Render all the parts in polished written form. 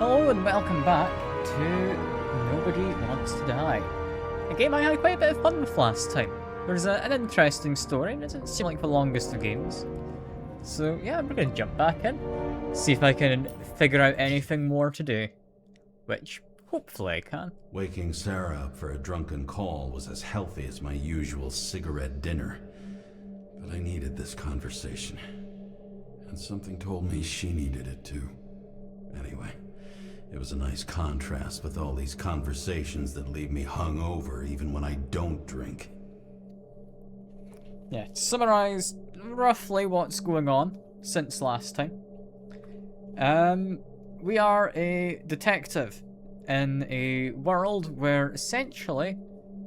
Hello and welcome back to Nobody Wants to Die. A game I had quite a bit of fun with last time. There's an interesting story, and it doesn't seem like the longest of games. So yeah, we're going to jump back in, see if I can figure out anything more to do. Which, hopefully I can. Waking Sarah up for a drunken call was as healthy as my usual cigarette dinner. But I needed this conversation. And something told me she needed it too. Anyway, it was a nice contrast with all these conversations that leave me hungover even when I don't drink. Yeah, to summarise roughly what's going on since last time. We are a detective in a world where essentially,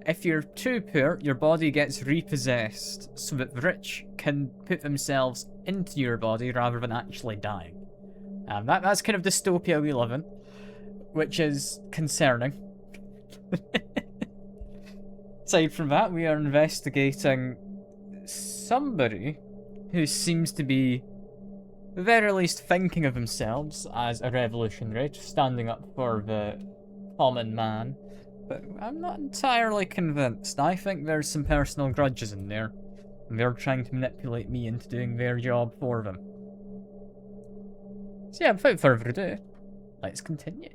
if you're too poor, your body gets repossessed so that the rich can put themselves into your body rather than actually dying. That's kind of dystopia we live in, which is concerning. Aside from that, we are investigating somebody who seems to be, at the very least, thinking of themselves as a revolutionary, standing up for the common man. But I'm not entirely convinced. I think there's some personal grudges in there, and they're trying to manipulate me into doing their job for them. So yeah, without further ado, let's continue.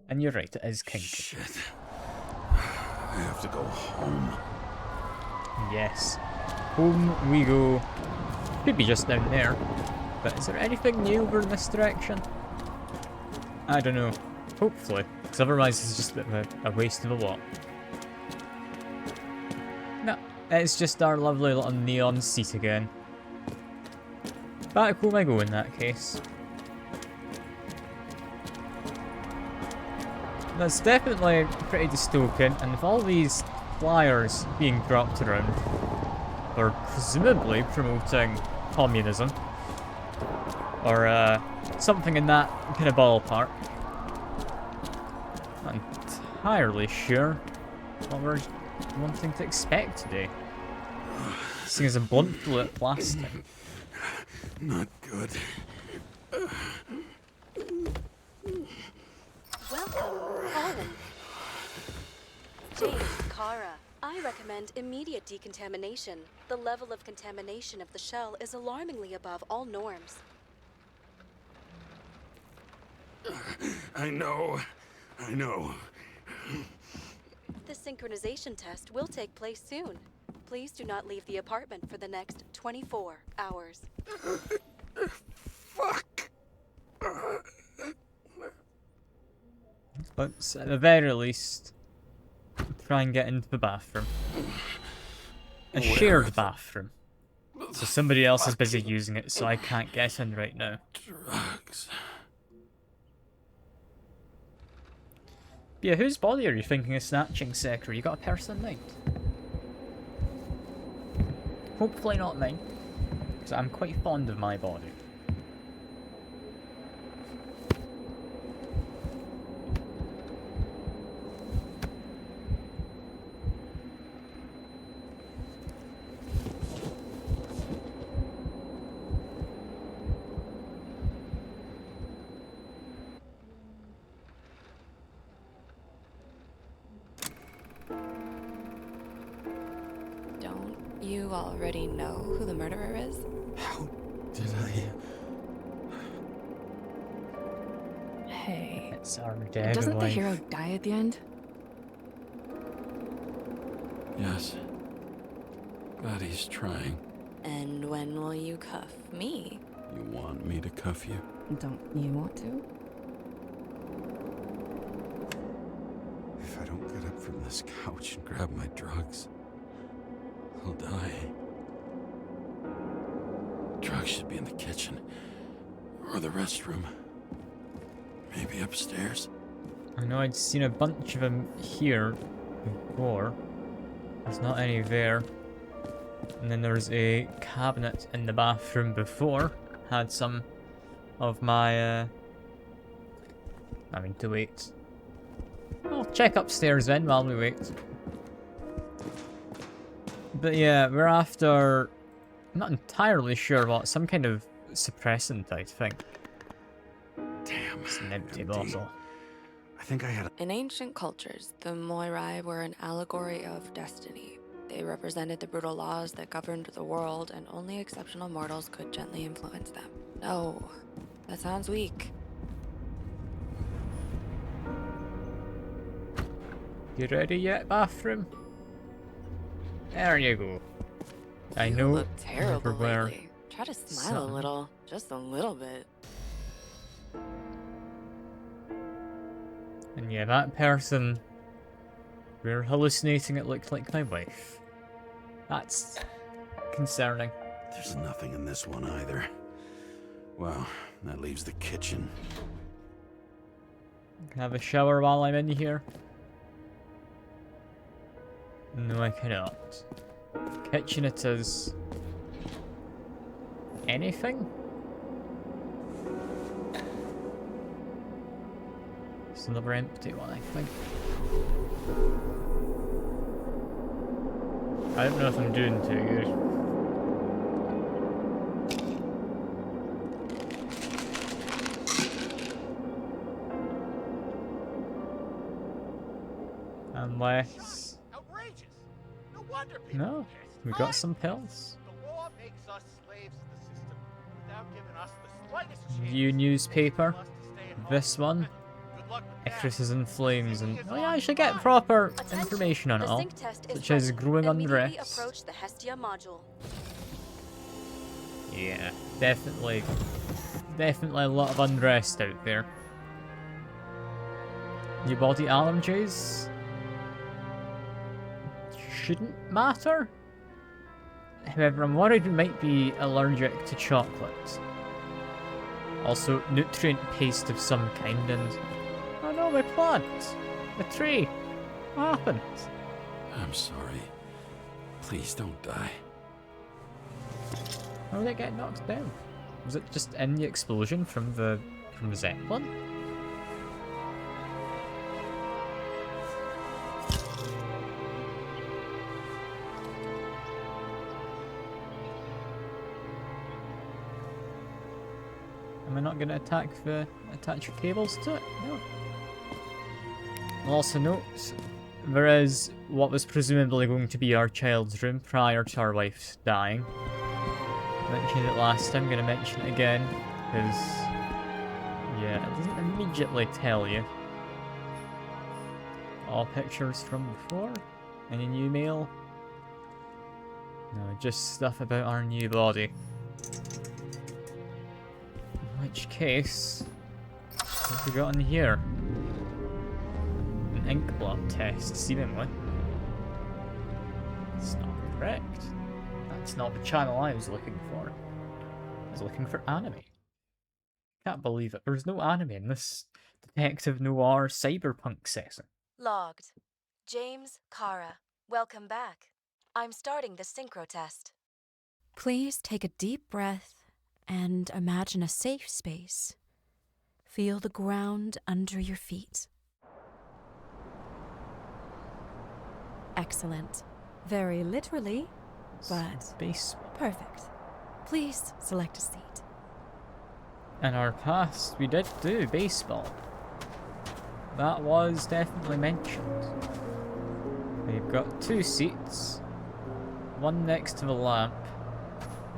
And you're right, it is kinky. Shit. I have to go home. Yes. Home we go. Could be just down there. But is there anything new over in this direction? I don't know. Hopefully. Because otherwise it's just a bit of a waste of a walk. No, it's just our lovely little neon seat again. Back home I go in that case. That's definitely pretty dystopian, and with all these flyers being dropped around, or presumably promoting communism, or something in that kind of ballpark. Not entirely sure what we're wanting to expect today. Seeing as a blunt bullet plastic. Not good. Welcome home. James, Kara, I recommend immediate decontamination. The level of contamination of the shell is alarmingly above all norms. I know. The synchronization test will take place soon. Please do not leave the apartment for the next 24 hours. Fuck. Let's, at the very least, try and get into the bathroom. A shared bathroom. So somebody else is busy using it, so I can't get in right now. Drugs. Yeah, whose body are you thinking of snatching, Sekiro? You got a person in mind? Hopefully not mine, because I'm quite fond of my body. You already know who the murderer is? How did I... Hey, It's our dead doesn't the wife. hero die at the end? Yes. Glad he's trying. And when will you cuff me? You want me to cuff you? Don't you want to? If I don't get up from this couch and grab my drugs, I'll die. Drugs should be in the kitchen. Or the restroom. Maybe upstairs. I know I'd seen a bunch of them here before. There's not any there. And then there's a cabinet in the bathroom before. Had some of my, to wait. I'll check upstairs then while we wait. But yeah, we're after... I'm not entirely sure what. Some kind of suppressant, I think. Damn. It's An empty bottle. I think I had a... In ancient cultures, the Moirai were an allegory of destiny. They represented the brutal laws that governed the world, and only exceptional mortals could gently influence them. No, that sounds weak. You ready yet, bathroom? There you go. I You know look terrible everywhere. lately. Try to smile a Something. little, just a little bit. And yeah, that person we're hallucinating it looked like my wife. That's concerning. There's nothing in this one either. Well, that leaves the kitchen. Can I have a shower while I'm in here? No, I cannot. Kitchen it is. Anything? It's another empty one, I think. I don't know if I'm doing too good. Unless... Outrageous! No wonder people No, are pissed. we got some pills. The law makes us slaves to the system without giving us the slightest chance. View newspaper. For us to stay at home. This one. Good luck with that. Icarus is in flames and... Oh yeah, I should get proper Attention. information on The it all. sync test is Such as ready. growing Immediately unrest. approach the Hestia module. Yeah, definitely. Definitely a lot of unrest out there. New body allergies shouldn't matter. However, I'm worried we might be allergic to chocolate. Also, nutrient paste of some kind and... Oh no, my plant! My tree! What happened? I'm sorry. Please don't die. How did it get knocked down? Was it just in the explosion from the Zeppelin? Am I not going to attach your cables to it? No. I'll also note, there is what was presumably going to be our child's room prior to our wife dying. I mentioned it last time, I'm going to mention it again, because, yeah, it doesn't immediately tell you. All pictures from before? Any new mail? No, just stuff about our new body. In which case, what have we got in here? An ink blot test, seemingly. It's not correct. That's not the channel I was looking for. I was looking for anime. Can't believe it. There's no anime in this detective noir cyberpunk setting. Logged. James, Kara, welcome back. I'm starting the synchro test. Please take a deep breath and imagine a safe space. Feel the ground under your feet. Excellent. Very literally, but Baseball. perfect. Please select a seat. In our past, we did do baseball. That was definitely mentioned. We've got 2 seats. One next to the lamp.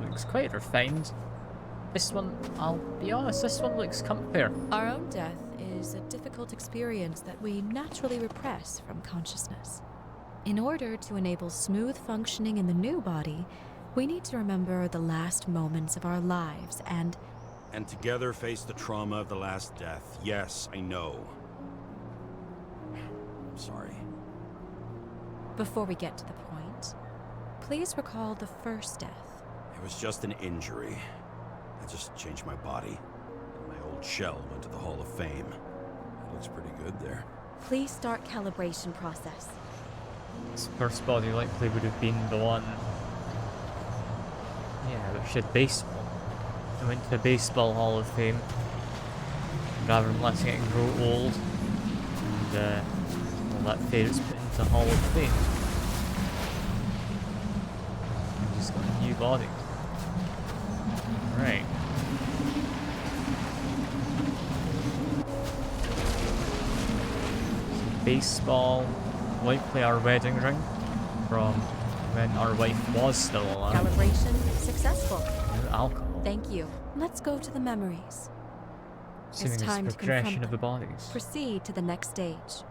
Looks quite refined. This one, I'll be honest, this one looks comfier. Our own death is a difficult experience that we naturally repress from consciousness. In order to enable smooth functioning in the new body, we need to remember the last moments of our lives and together face the trauma of the last death. Yes, I know. I'm sorry. before we get to the point, please recall the first death. It was just an injury. I just changed my body. And my old shell went to the Hall of Fame. It looks pretty good there. Please start calibration process. His first body likely would have been the one. Yeah, but she had baseball. I went to the Baseball Hall of Fame rather than letting it grow old and well, that fairs put into the Hall of Fame. And just got a new body. Right. baseball, likely our wedding ring from when our wife was still alive. Calibration successful. No alcohol. Thank you. Let's go to the memories. Assuming It's it's time to progression confront of the them. bodies. Proceed to the next stage.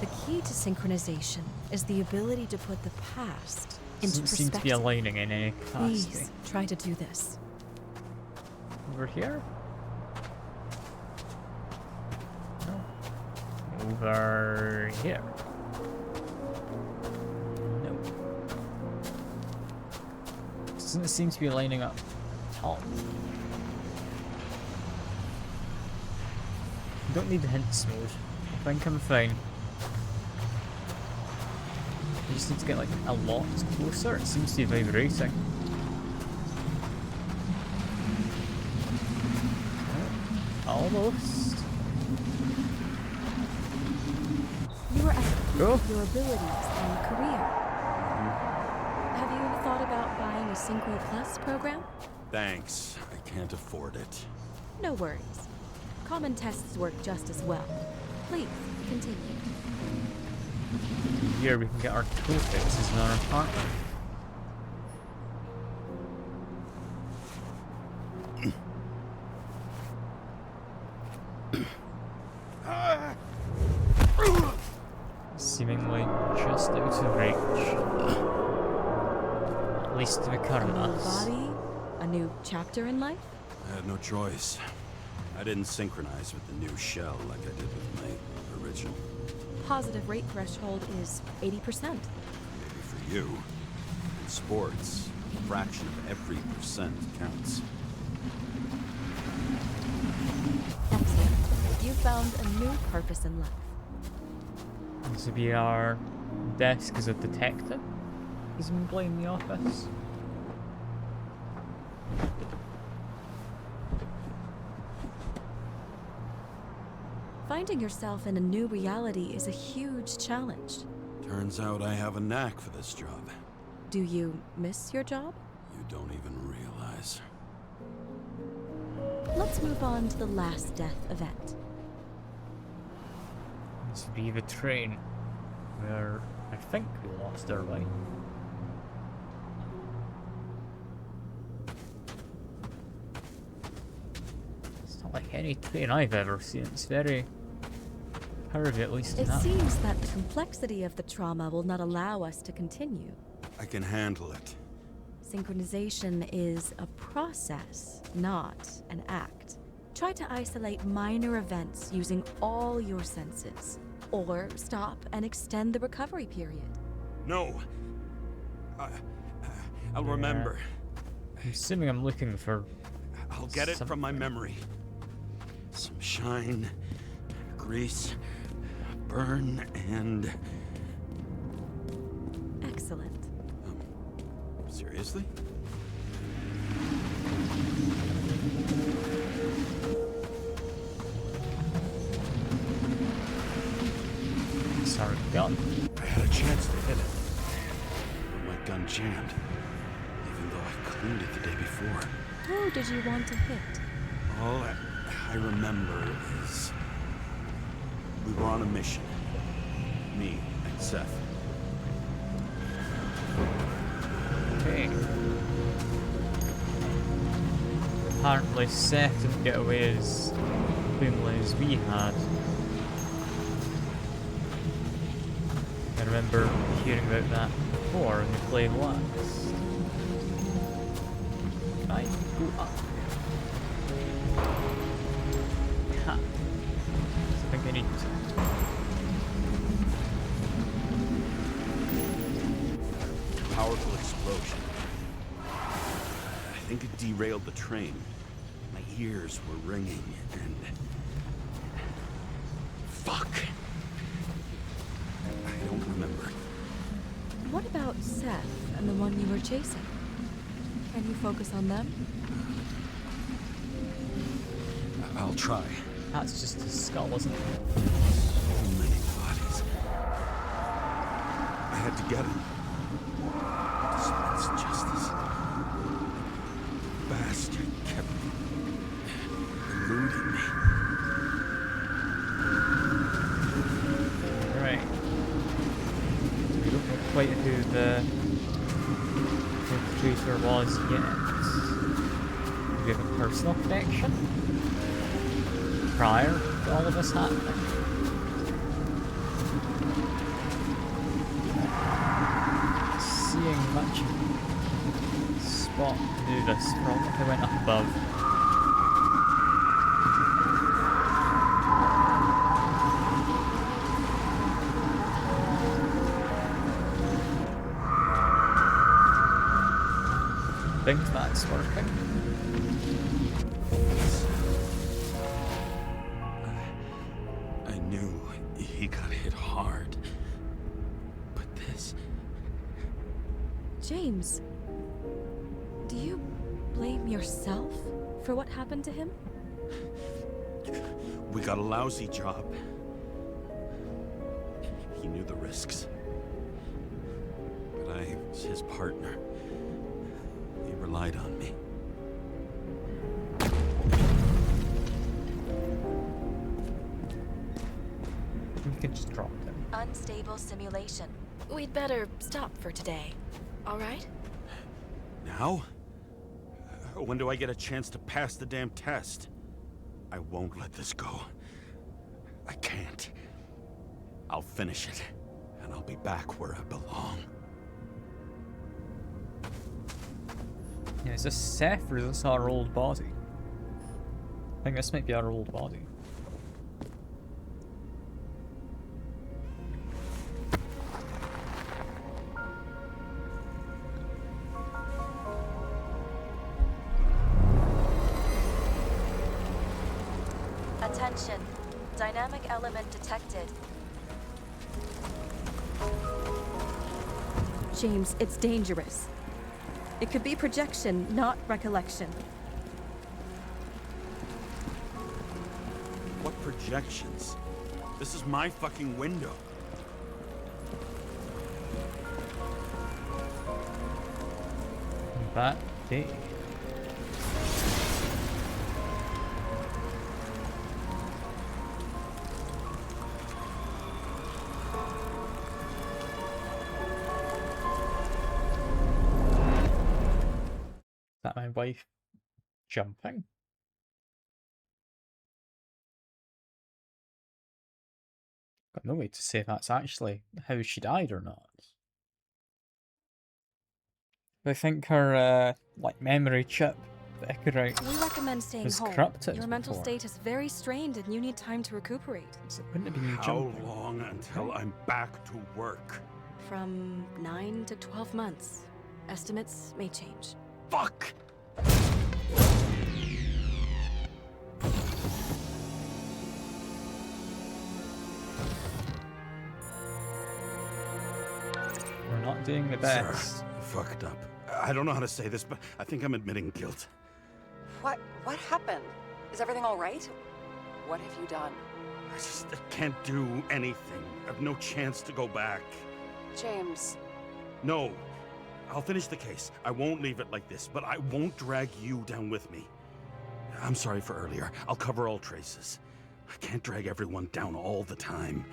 The key to synchronization is the ability to put the past into Doesn't seem to be perspective. aligning in any capacity. Please try to do this. Over here? No. Over here? No. Doesn't seem to be lining up at all. Don't need the hints mode. I think I'm fine. I just need to get like a lot closer. It seems to be vibrating. Almost. You are at the peak Oh. of your abilities and career. Have you thought about buying a Synchro Plus program? Thanks. I can't afford it. No worries. Common tests work just as well. Please, continue. Here we can get our toe fixes in our apartment. Seemingly just out of reach. At least to the current A new us. body? A new chapter in life? I had no choice. I didn't synchronize with the new shell like I did with my original. Positive rate threshold is 80%. Maybe for you. In sports, a fraction of every percent counts. Excellent. You found a new purpose in life. This would be our desk as a detective. Presumably in the office. Finding yourself in a new reality is a huge challenge. Turns out I have a knack for this job. Do you miss your job? You don't even realize. Let's move on to the last death event. This would be the train. Where I think we lost our way. It's not like any train I've ever seen. It's very curvy, at least in It that. seems that the complexity of the trauma will not allow us to continue. I can handle it. Synchronization is a process, not an act. Try to isolate minor events using all your senses, or stop and extend the recovery period. No! I'll remember. I'm assuming I'm looking for. I'll get it from my memory. Some shine, grease, burn, and... Excellent. Seriously? It's our gun. I had a chance to hit it. But my gun jammed. Even though I cleaned it the day before. Who did you want to hit? All I remember is... we were on a mission. Me and Seth. Okay. Apparently Seth didn't get away as cleanly as we had. I remember hearing about that before in the play last. Can I go up there? Ha. I think I need to. Powerful explosion. I think it derailed the train. My ears were ringing and... Fuck! I don't remember. What about Seth and the one you were chasing? Can you focus on them? I'll try. That's just his skull, isn't it? So many bodies. I had to get him. Dispense justice. Bastard kept quite who the creator was yet. Do you have a personal connection prior to all of this happening? Seeing much spot knew this from if I went up above. I think that's working. I knew he got hit hard. But this... James, do you blame yourself for what happened to him? We got a lousy job. He knew the risks. But I was his partner. He relied on me. You can just drop them. Unstable simulation. We'd better stop for today, all right? Now? When do I get a chance to pass the damn test? I won't let this go. I can't. I'll finish it, and I'll be back where I belong. Yeah, is this Seth or is this our old body? I think this might be our old body. Attention. Dynamic element detected. James, it's dangerous. It could be projection, not recollection. What projections? This is my fucking window. That day. Is that my wife jumping? Got no way to say if that's actually how she died or not. I think her like memory chip, the Icarite, We recommend staying was home. corrupted. Your mental before. state is very strained and you need time to recuperate. So it wouldn't have been you How jumping. long until I'm back to work? From 9 to 12 months. Estimates may change. Fuck! We're not doing the Sarah, best. fucked up. I don't know how to say this, but I think I'm admitting guilt. What happened? Is everything all right? What have you done? I can't do anything. I've no chance to go back. James, No. I'll finish the case. I won't leave it like this, but I won't drag you down with me. I'm sorry for earlier. I'll cover all traces. I can't drag everyone down all the time.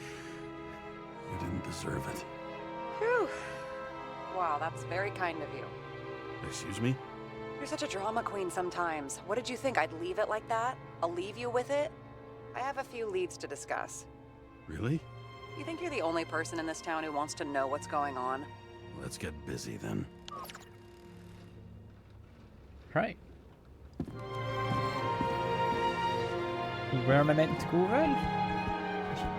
You didn't deserve it. whew. Wow, that's very kind of you. Excuse me? You're such a drama queen sometimes. What did you think, I'd leave it like that? I'll leave you with it? I have a few leads to discuss. Really? You think you're the only person in this town who wants to know what's going on? Let's get busy then. Right. Where am I meant to go then?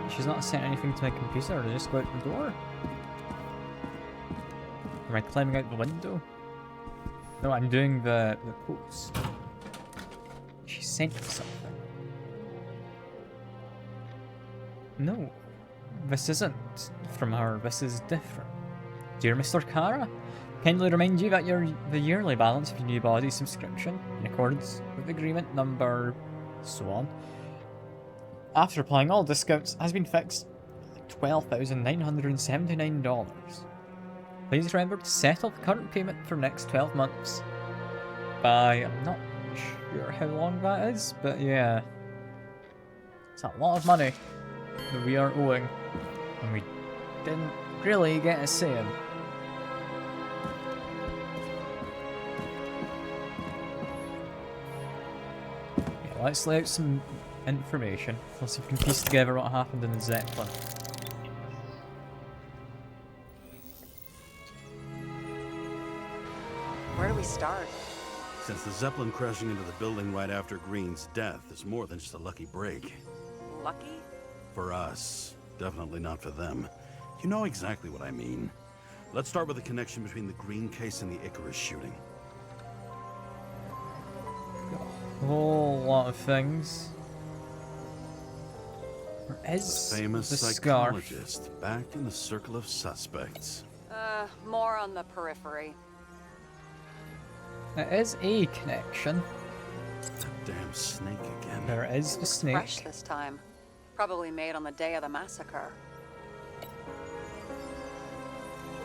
She's not sent anything to my computer, I just go out the door. Am I climbing out the window? No, I'm doing the pose. She sent me something. No, this isn't from her, this is different. Dear Mr. Kara, kindly remind you that the yearly balance of your new body subscription, in accordance with agreement number so on, after applying all discounts, has been fixed at $12,979. Please remember to settle the current payment for next 12 months by, I'm not sure how long that is, but yeah. It's a lot of money that we are owing, and we didn't really get a say in. let's lay out some information. Let's see if we can piece together what happened in the Zeppelin. Where do we start? Since the Zeppelin crashing into the building right after Green's death is more than just a lucky break. Lucky? For us. Definitely not for them. You know exactly what I mean. Let's start with the connection between the Green case and the Icarus shooting. A whole lot of things. Where is The famous the scarf? psychologist back in the circle of suspects. More on the periphery. It is a connection. That damn snake again. There is the Looks snake. fresh this time. Probably made on the day of the massacre.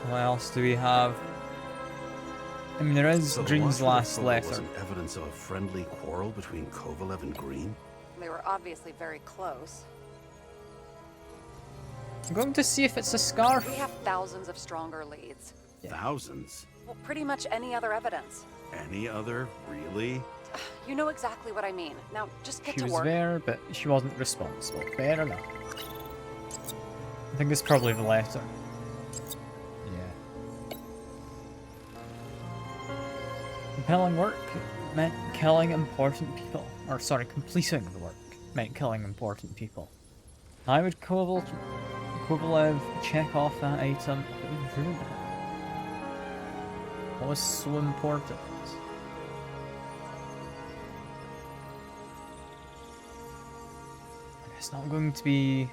What else do we have? I mean, there is So the Green's launch last photo letter. wasn't evidence of a friendly quarrel between Kovalev and Green? They were obviously very close. I'm going to see if it's a scarf. We have thousands of stronger leads. Yeah. Thousands? Well, pretty much any other evidence. Any other? Really? You know exactly what I mean. Now, just get She to was work. there, but she wasn't responsible. Fair enough. I think it's probably the letter. Yeah. Compelling work meant killing important people. Or, sorry, completing the work meant killing important people. How would Kovalev check off that item that would ruin it? What was so important? It's not going to be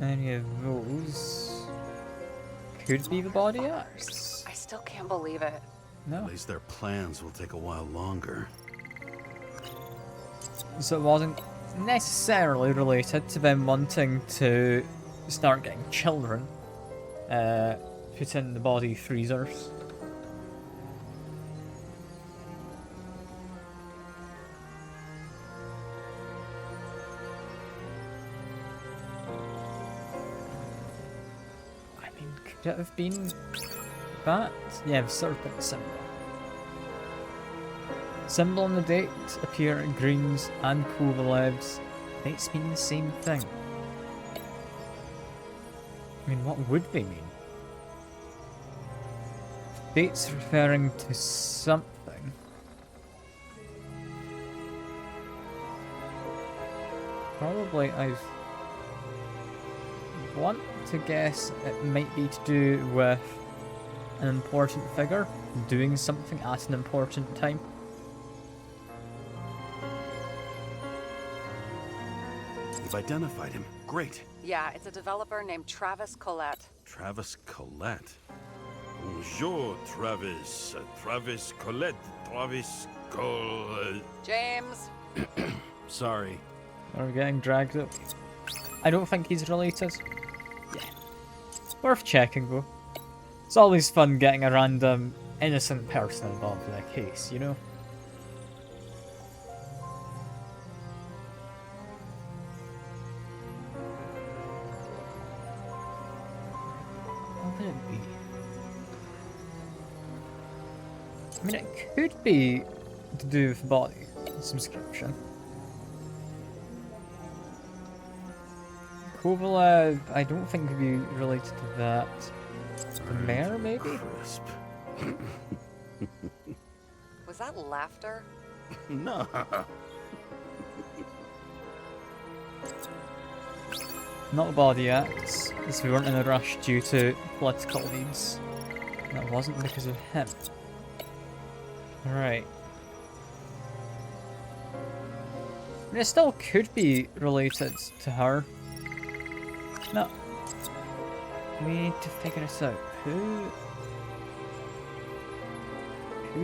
any of those. Could be the body axe. I still can't believe it. No. At least their plans will take a while longer. So it wasn't necessarily related to them wanting to start getting children put in the body freezers. I mean, could it have been that? Yeah, the serpent symbol. Symbol on the date appear in Green's and Kovalev's. Dates mean the same thing. I mean, what would they mean? Dates referring to something. Probably I've want to guess it might be to do with an important figure doing something at an important time. You've identified him. Great. Yeah, it's a developer named Travis Collette. Travis Collette. Bonjour, Travis. Travis Collette. Travis Collette. James! Sorry. Are we getting dragged up? I don't think he's related. Yeah. Worth checking though. It's always fun getting a random innocent person involved in a case, you know? What would it be? I mean, it could be to do with body subscription. Kovalev, I don't think would be related to that. The mayor, maybe? Crisp. Was that laughter? No. Not a body act, as we weren't in a rush due to political needs. That wasn't because of him. Right. I mean, it still could be related to her. No. We need to figure this out. Who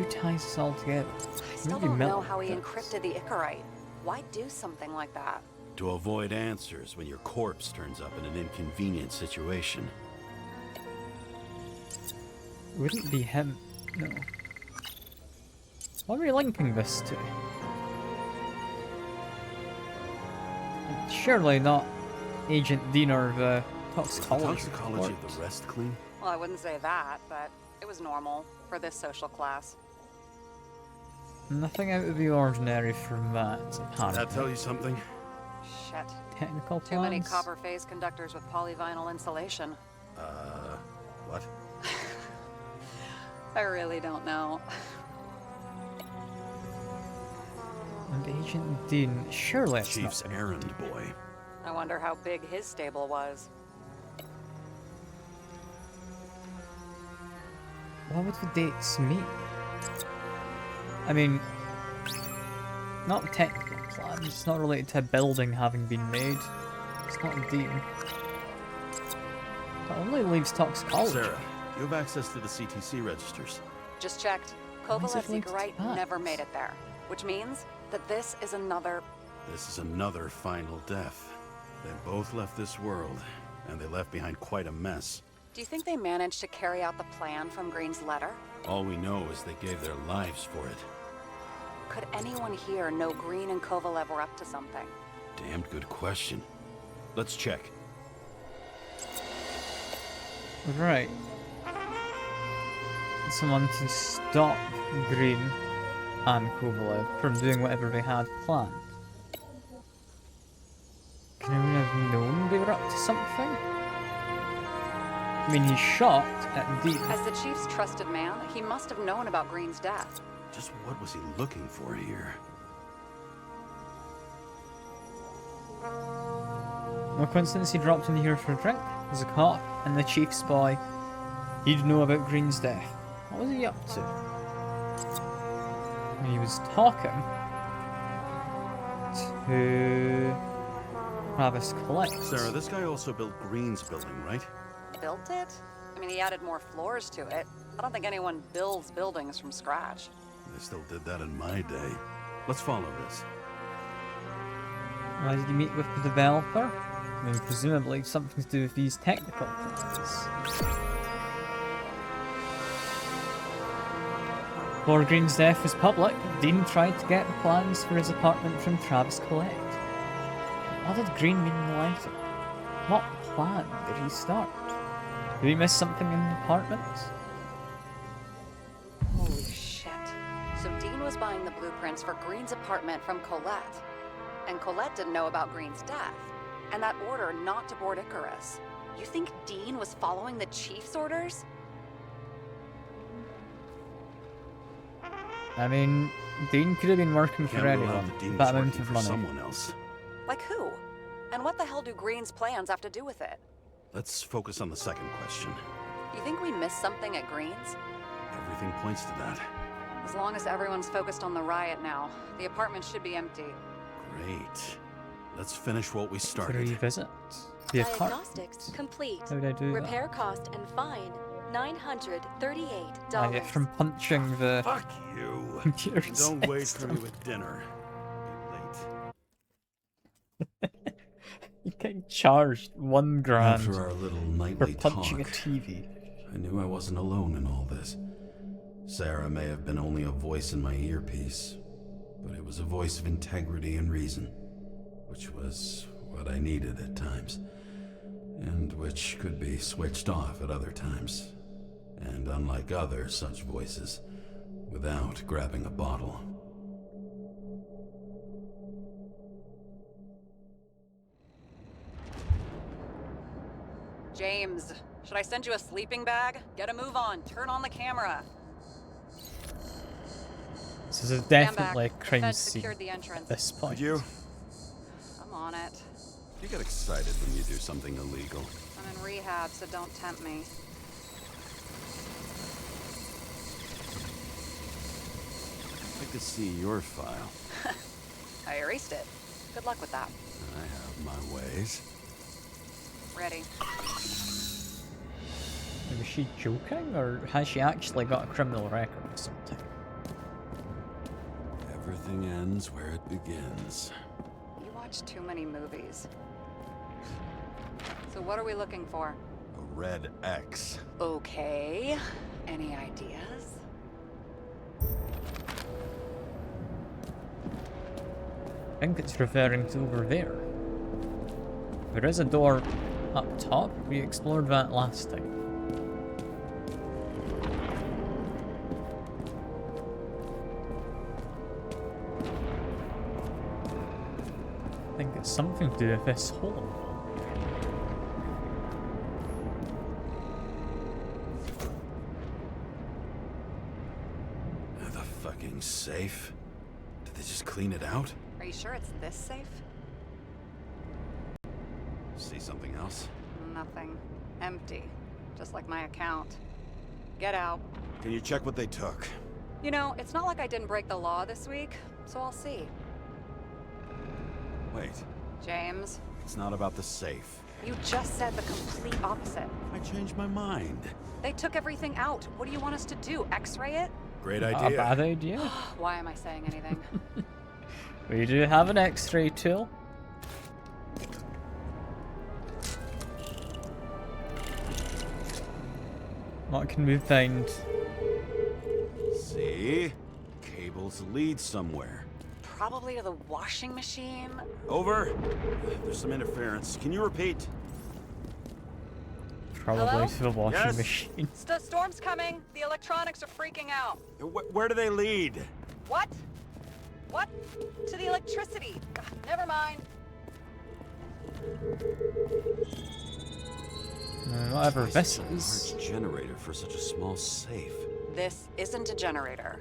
ties this all together? I still Maybe don't know Milton how he does. encrypted the Icarite. Why do something like that? To avoid answers when your corpse turns up in an inconvenient situation. Wouldn't be him. No. What are we linking this to? Surely not Agent Dean or the Was the toxicology toxicology report. of the rest clean? Well, I wouldn't say that, but it was normal for this social class. Nothing out of the ordinary from that, apparently. That tell you something? Shit. Technical Too many plans? copper phase conductors with polyvinyl insulation. What? I really don't know. And Agent Dean, surely it's Chief's not. errand boy. I wonder how big his stable was. What would the dates mean? I mean, not technical plans, it's not related to a building having been made. It's not a Dean. That only leaves toxicology. Sarah, you have access to the CTC registers. Just checked. Why is it Kovalev's linked to Ignite that? never made it there. Which means that this is another... This is another final death. They both left this world, and they left behind quite a mess. Do you think they managed to carry out the plan from Green's letter? All we know is they gave their lives for it. Could anyone here know Green and Kovalev were up to something? Damned good question. Let's check. Right. Someone to stop Green and Kovalev from doing whatever they had planned. Can anyone have known they were up to something? I mean, he shot at Dean. As the Chief's trusted man, he must have known about Green's death. Just what was he looking for here? No coincidence he dropped in here for a drink. As a cop and the Chief's boy, he'd know about Green's death. What was he up to? And he was talking to Travis Collect. Sarah, this guy also built Green's building, right? Built it? I mean, he added more floors to it. I don't think anyone builds buildings from scratch. They still did that in my day. Let's follow this. Why did he meet with the developer? I mean, presumably something to do with these technical plans. Before Green's death was public, Dean tried to get the plans for his apartment from Travis Collect. What did Green mean in the letter? What plan did he start? Did he miss something in the apartment? Holy shit. So Dean was buying the blueprints for Green's apartment from Colette. And Colette didn't know about Green's death. And that order not to board Icarus. You think Dean was following the Chief's orders? I mean, Dean could have been working Can't for rule out anyone that Dean with was that amount working of for money. someone else. Like who? And what the hell do Green's plans have to do with it? Let's focus on the second question. You think we missed something at Green's? Everything points to that. As long as everyone's focused on the riot now, the apartment should be empty. Great. Let's finish what we To started. revisit the Diagnostics apartment. complete. How did I do Repair cost and fine $938. I get from punching the Fuck you. computer Don't wait for me system. with dinner. Be late. You get charged $1 grand After our little for nightly punching a talk, TV. I knew I wasn't alone in all this. Sarah may have been only a voice in my earpiece, but it was a voice of integrity and reason, which was what I needed at times, and which could be switched off at other times, and unlike other such voices, without grabbing a bottle. James, should I send you a sleeping bag? Get a move on. Turn on the camera. This is Stand definitely a back. crime Feds scene secured the at entrance. this point. Could you? I'm on it. You get excited when you do something illegal. I'm in rehab, so don't tempt me. I could see your file. I erased it. Good luck with that. I have my ways. Ready. Was she joking, or has she actually got a criminal record or something? Everything ends where it begins. You watch too many movies. So what are we looking for? A red X. Okay. Any ideas? I think it's referring to over there. There is a door up top. We explored that last time. got something to do with this hole. The fucking safe? Did they just clean it out? Are you sure it's this safe? See something else? Nothing. Empty. Just like my account. Get out. Can you check what they took? You know, it's not like I didn't break the law this week, so I'll see. Wait, James, it's not about the safe. you just said the complete opposite. I changed my mind. They took everything out. What do you want us to do? X-ray it? Great Not idea. a bad idea. Why am I saying anything? We do have an X-ray tool. What can we find? See? Cables lead somewhere. Probably to the washing machine. Over. There's some interference. Can you repeat? Probably Hello? to the washing Yes? machine. Storm's coming. The electronics are freaking out. Where do they lead? What? What? To the electricity. Ugh, never mind. Whatever this Such a is. large generator for such a small safe. This isn't a generator.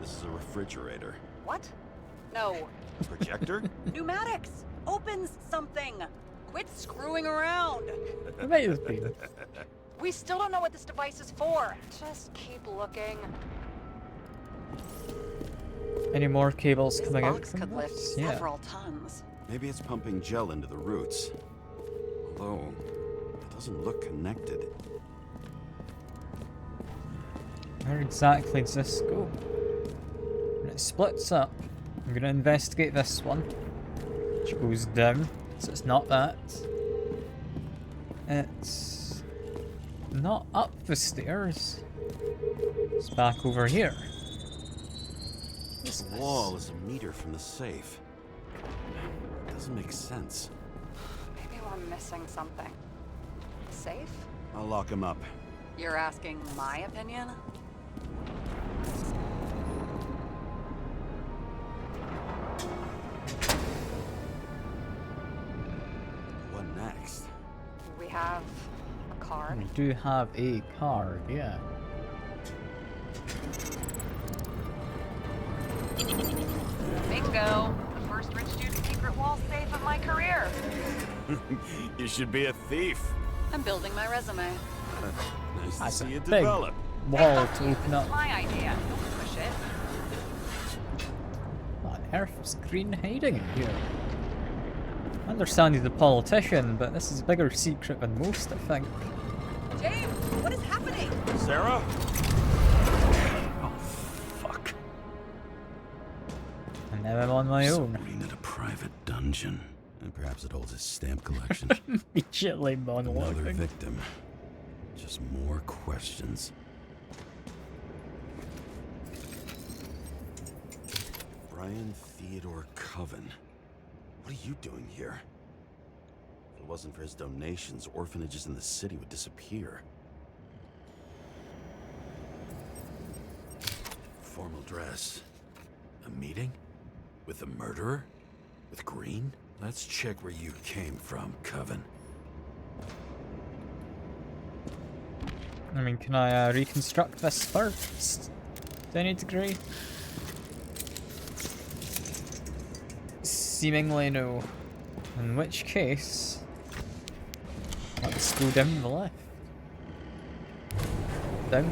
This is a refrigerator. What? No. Projector? Pneumatics! Opens something! Quit screwing around! It might have been. We still don't know what this device is for. Just keep looking. Any more cables This coming out box from could lift this? Yeah. several tons. Maybe it's pumping gel into the roots. Although, it doesn't look connected. Where exactly does this go? When it splits up, I'm gonna investigate this one, which goes down, so it's not that. It's not up the stairs. It's back over here. What's The this? wall is a meter from the safe. It doesn't make sense. Maybe we're missing something. Safe? I'll lock him up. You're asking my opinion? What next? We have a card. We do have a card, yeah. Bingo! The first rich dude's secret wall safe of my career. You should be a thief. I'm building my resume. Nice to That's see a it big develop. wall to open up. My idea. Don't push it. What on earth is Green hiding in here? I understand he's a politician, but this is a bigger secret than most, I think. James, what is happening? Sarah? Oh, fuck. And now I'm on my own. Submarine at a private dungeon. And perhaps it holds his stamp collection. Immediately Another monologuing. victim. Just more questions. Brian Theodore Coven. What are you doing here? If it wasn't for his donations, orphanages in the city would disappear. Formal dress. A meeting? With the murderer? With Green? Let's check where you came from, Coven. I mean, can I reconstruct this first? To any degree? Seemingly no. In which case, let's go down the left. Down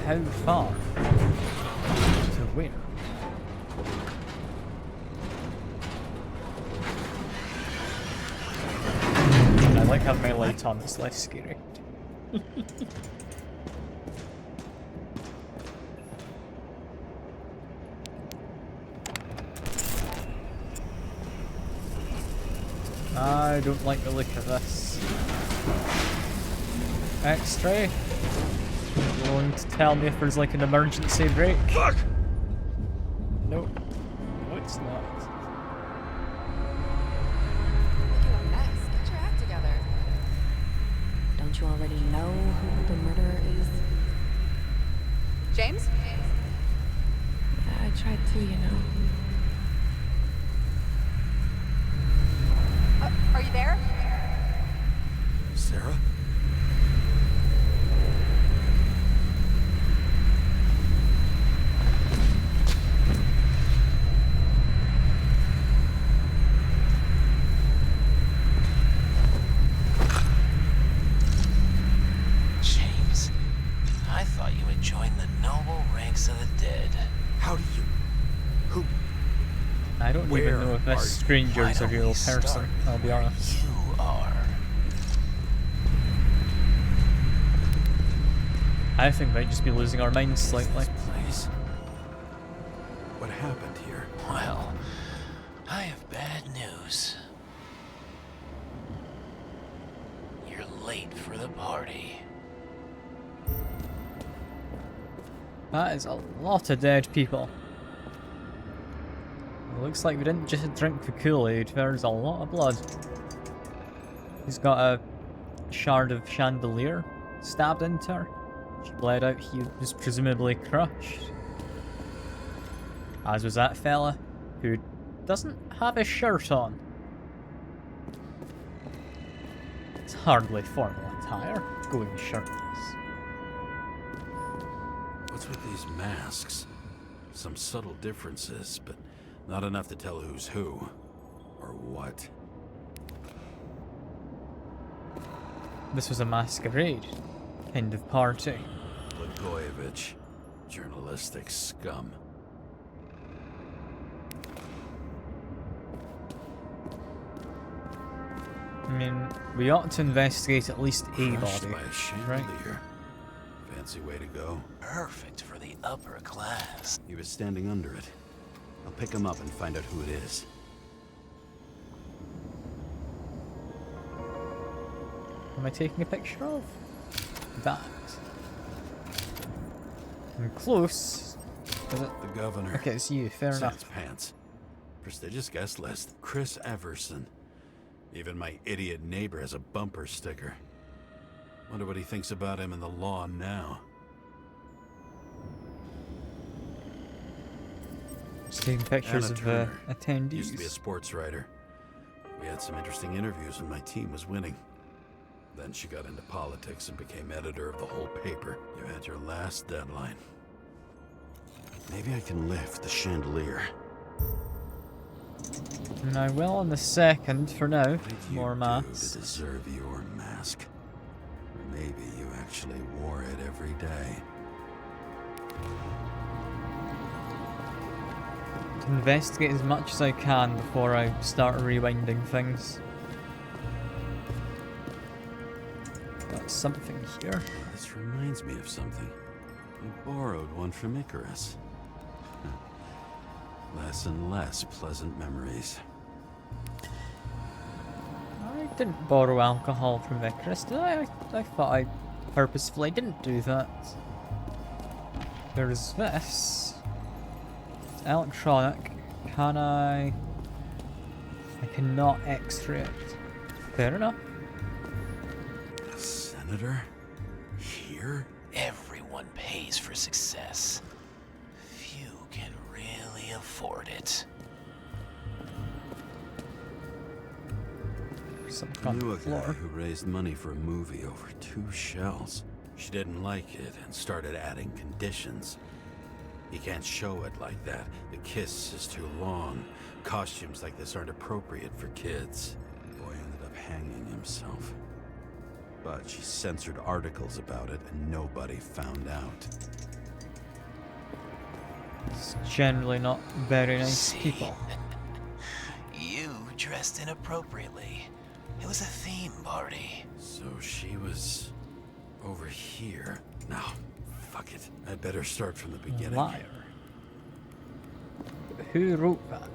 how far? To where? I like having my light on, it's less scary. I don't like the look of this. X-ray? Going to tell me if there's like an emergency brake? Fuck! Nope. No, it's not. You're a mess. Get your act together. Don't you already know who the murderer is? James? I tried to, you know. Are you there? Sarah? James, I thought you had joined the noble ranks of the dead. How do you... Who... I don't Where even know if are this you? stranger's a Why don't real we person, start I'll be where honest. You are. I think we might just be losing our minds slightly. Place? What happened here? Well, I have bad news. You're late for the party. That is a lot of dead people. It looks like we didn't just drink the Kool-Aid, there's a lot of blood. He's got a shard of chandelier stabbed into her. She bled out, he was presumably crushed. As was that fella, who doesn't have a shirt on. It's hardly formal attire, going shirtless. What's with these masks? Some subtle differences, but not enough to tell who's who. Or what. This was a masquerade kind of party. Blagojevich. Journalistic scum. I mean, we ought to investigate at least a Crushed body, by a right? chandelier. Fancy way to go. Perfect for the upper class. He was standing under it. I'll pick him up and find out who it is. Am I taking a picture of? That. I'm close. Is it? The governor. Okay, it's you, fair Sans enough. pants. Prestigious guest list. Chris Everson. Even my idiot neighbor has a bumper sticker. Wonder what he thinks about him in the law now. Just taking pictures Anna of Turner. attendees. Used to be a sports writer. We had some interesting interviews when my team was winning. Then she got into politics and became editor of the whole paper. You had your last deadline. Maybe I can lift the chandelier. And I will in a second. For now, What did you more do masks. to deserve your mask? Or maybe you actually wore it every day. To investigate as much as I can before I start rewinding things. Got something here. This reminds me of something. You borrowed one from Icarus. Less and less pleasant memories. I didn't borrow alcohol from Icarus, did I? I thought I purposefully didn't do that. There's this. It's electronic. Can I cannot X-ray it. Fair enough. A senator? Here? Everyone pays for success. Few can really afford it. Something I on knew the a guy floor. who raised money for a movie over 2 shells. She didn't like it and started adding conditions. You can't show it like that. The kiss is too long. Costumes like this aren't appropriate for kids. The boy ended up hanging himself. But she censored articles about it and nobody found out. It's generally not very nice See? people. You dressed inappropriately. It was a theme party. So she was over here. No, fuck it. I'd better start from the beginning. Liar. Who wrote that?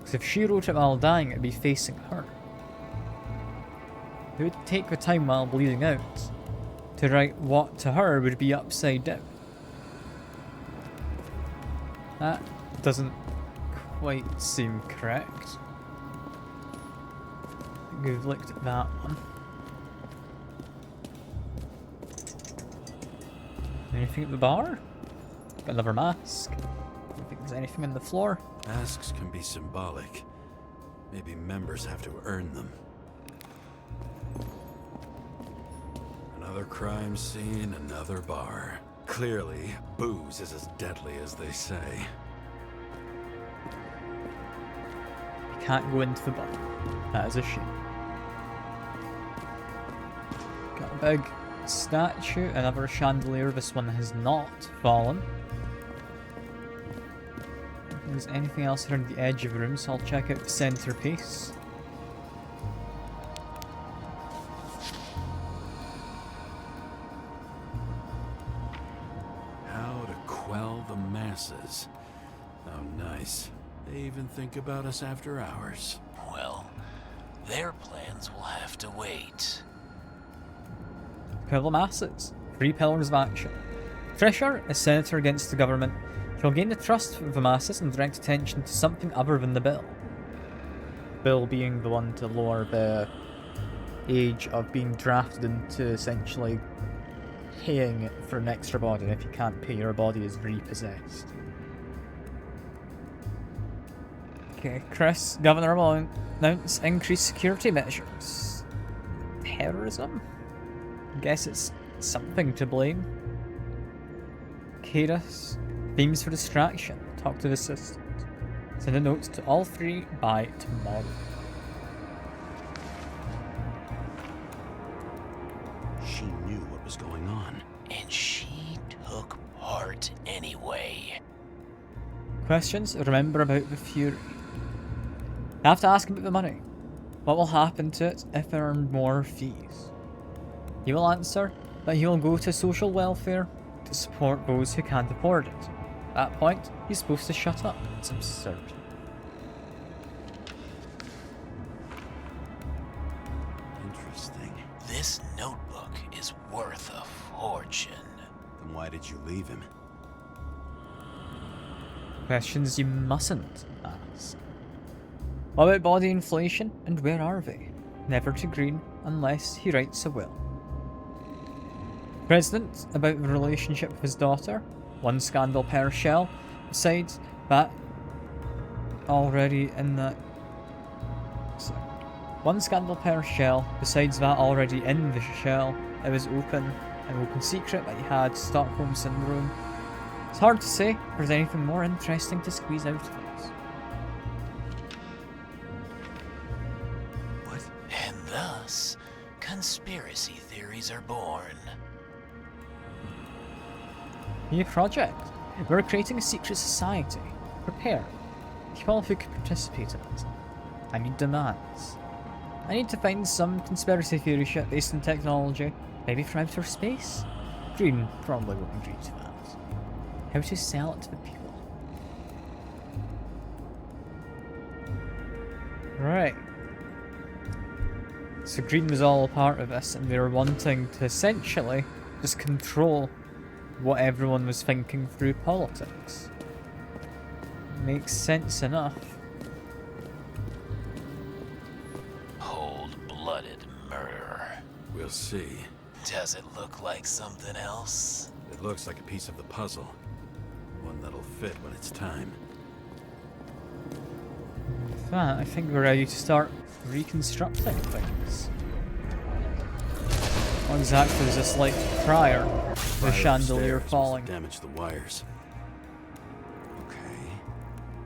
Because if she wrote it while dying, it'd be facing her. Who would take the time while bleeding out to write what to her would be upside down? That doesn't quite seem correct. I think we've looked at that one. Anything at the bar? Got another mask. Don't think there's anything on the floor. Masks can be symbolic. Maybe members have to earn them. Another crime scene, another bar. Clearly, booze is as deadly as they say. You can't go into the bar. That is a shame. Got a big statue, another chandelier. This one has not fallen. If there's anything else around the edge of the room, so I'll check out the centerpiece. How to quell the masses. Oh, nice. They even think about us after hours. Well, their plans will have to wait. Quell the masses. 3 pillars of action. Fisher, a senator against the government, he'll gain the trust of the masses and direct attention to something other than the bill. Bill being the one to lower the age of being drafted into essentially paying for an extra body, and if you can't pay, your body is repossessed. Okay, Chris, Governor will announce increased security measures. Terrorism? Guess it's something to blame. Cadus, themes for distraction. Talk to the assistant. Send a note to all 3 by tomorrow. She knew what was going on. And she took part anyway. Questions? Remember about the Fury. I have to ask about the money. What will happen to it if there are more fees? He will answer that he will go to social welfare to support those who can't afford it. At that point, he's supposed to shut up. It's absurd. Interesting. This notebook is worth a fortune. Then why did you leave him? Questions you mustn't ask. What about body inflation, and where are they? Never to Green unless he writes a will. President about the relationship with his daughter. 1 scandal per shell. Besides that, already in that. So, 1 scandal per shell. Besides that, already in the shell, it was open, an open secret that he had Stockholm syndrome. It's hard to say if there's anything more interesting to squeeze out of it. What? And thus, conspiracy theories are born. New project. We're creating a secret society. Prepare. People who can participate in it. I need demands. I need to find some conspiracy theory shit based on technology. Maybe from outer space? Green probably won't agree to that. How to sell it to the people. Right. So Green was all a part of this, and they were wanting to essentially just control what everyone was thinking through politics. Makes sense enough. Cold-blooded murder. We'll see. Does it look like something else? It looks like a piece of the puzzle. One that'll fit when it's time. With that, I think we're ready to start reconstructing things. What exactly was this like prior to the chandelier falling? Damage the wires. Okay.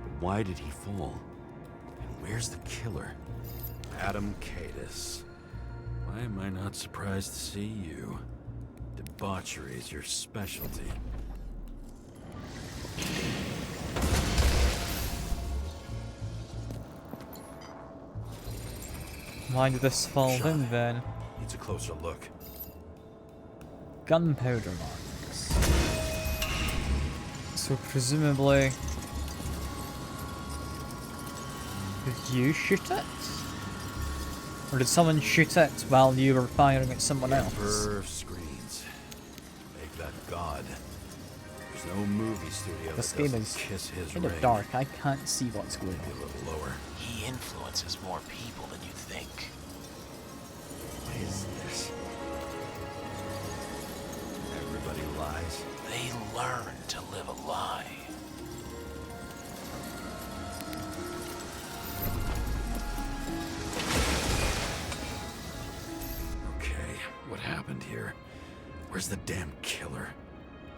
But why did he fall? And where's the killer? Adam Cadus. Why am I not surprised to see you? Debauchery is your specialty. Why did this fall Shot. in then? Needs a closer look. Gunpowder marks. So presumably... Did you shoot it? Or did someone shoot it while you were firing at someone else? Emperor of screens. Make that god. There's no movie studio This that game doesn't is kiss his kind ring. of dark. I can't see what's going Maybe a on. little lower. He influences more people than you think. What is this? Everybody lies. They learn to live a lie. Where's the damn killer?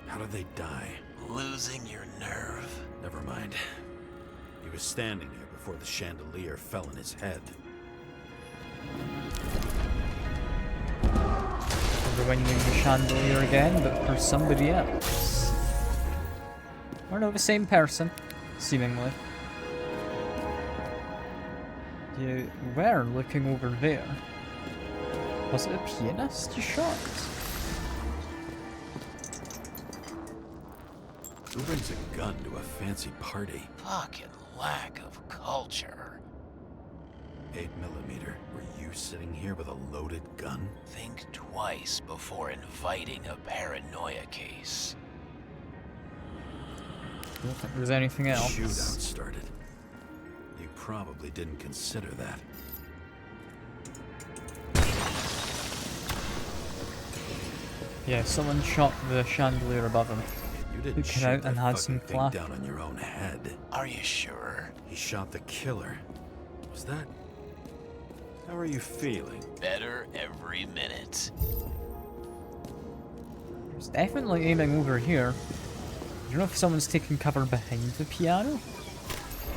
How did they die? Losing your nerve? Never mind. He was standing there before the chandelier fell on his head. Rewinding the chandelier again, but for somebody else. Or no, the same person, seemingly. You were looking over there. Was it a pianist you shot? Who brings a gun to a fancy party? Fucking lack of culture. 8mm. Were you sitting here with a loaded gun? Think twice before inviting a paranoia case. I don't think there's anything else. Shootout started. You probably didn't consider that. Yeah, someone shot the chandelier above him. You didn't Took it shoot out that and had some fucking thing clap. down on your own head. Are you sure? He shot the killer. Was that... How are you feeling? Better every minute. There's definitely aiming over here. I don't know if someone's taking cover behind the piano?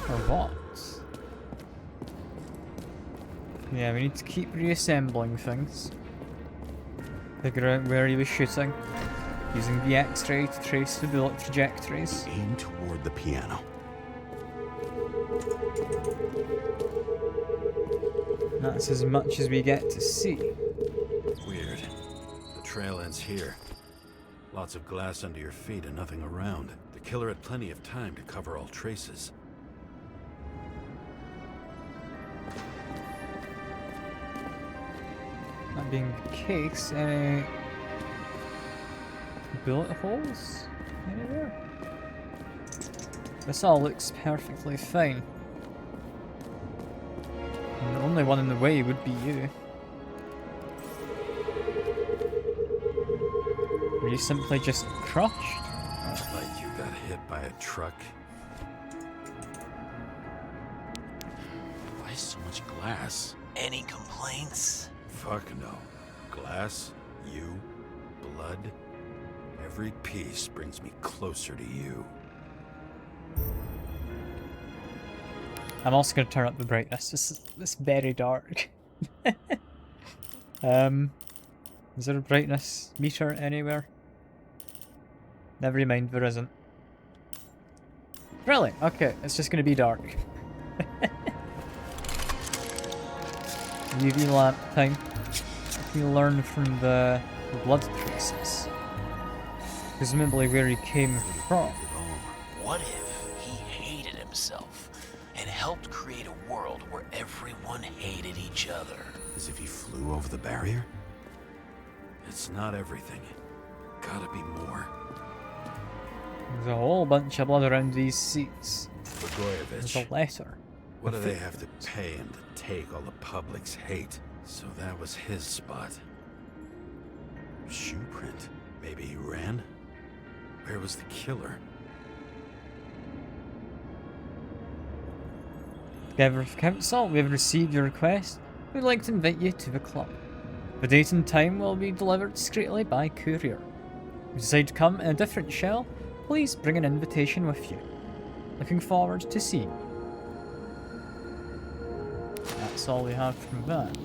Or what? Yeah, we need to keep reassembling things. Figure out where he was shooting. Using the X-ray to trace the bullet trajectories. Aim toward the piano. That's as much as we get to see. Weird. The trail ends here. Lots of glass under your feet and nothing around. The killer had plenty of time to cover all traces. That being the case, any bullet holes anywhere? This all looks perfectly fine. And the only one in the way would be you. Were you simply just crushed? Like you got hit by a truck. Why so much glass? Any complaints? Fuck no. Glass, you, blood. Every piece brings me closer to you. I'm also going to turn up the brightness. It's very dark. Is there a brightness meter anywhere? Never mind, there isn't. Really? Okay, it's just going to be dark. UV lamp time. We learn from the blood traces. Presumably where he came from. What if he hated himself and helped create a world where everyone hated each other? As if he flew over the barrier? It's not everything. Gotta be more. There's a whole bunch of blood around these seats. There's a Blagojevich. letter. What do they have to pay him to take all the public's hate? So that was his spot. Shoe print. Maybe he ran? Where was the killer? Beverth Council, we have received your request. We'd like to invite you to the club. The date and time will be delivered discreetly by courier. If you decide to come in a different shell, please bring an invitation with you. Looking forward to seeing you. That's all we have from that.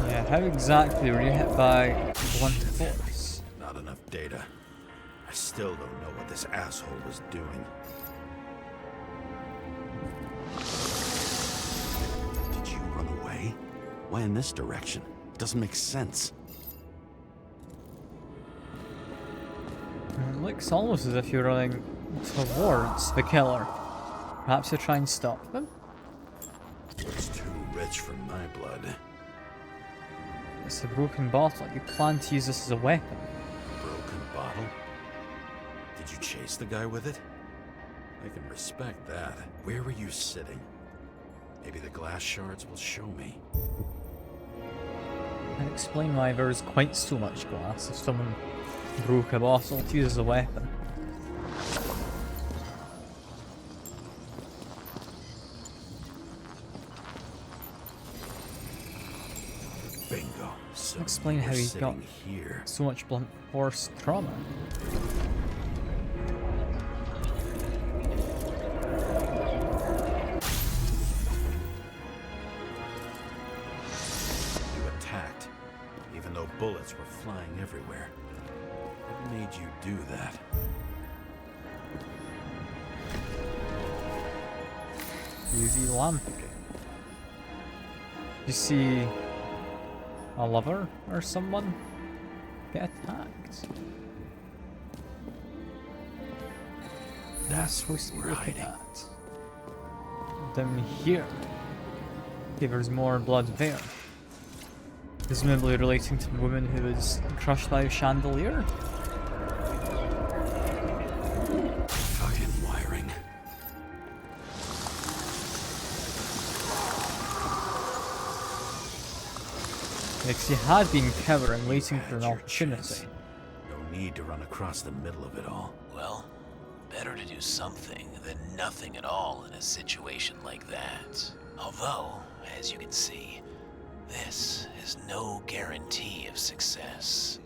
Yeah, how exactly were you hit by blunt force? Not enough data. I still don't know what this asshole was doing. Did you run away? Why in this direction? Doesn't make sense. It looks almost as if you're running towards the killer. Perhaps to try and stop them? It's too rich for my blood. It's a broken bottle. You plan to use this as a weapon. Broken bottle? Did you chase the guy with it? I can respect that. Where were you sitting? Maybe the glass shards will show me. And explain why there's quite so much glass if someone broke a bottle to use as a weapon. explain how We're he got sitting here. so much blunt force trauma. You attacked, even though bullets were flying everywhere. What made you do that? UV lamp again. You see a lover or someone get attacked. That's supposed to be where we're looking hiding. at. Down here. Okay, there's more blood there. Presumably relating to the woman who was crushed by a chandelier. Fucking wiring. Because he had been cowering, waiting for had an your opportunity. chance. No need to run across the middle of it all. Well, better to do something than nothing at all in a situation like that. Although, as you can see, this is no guarantee of success.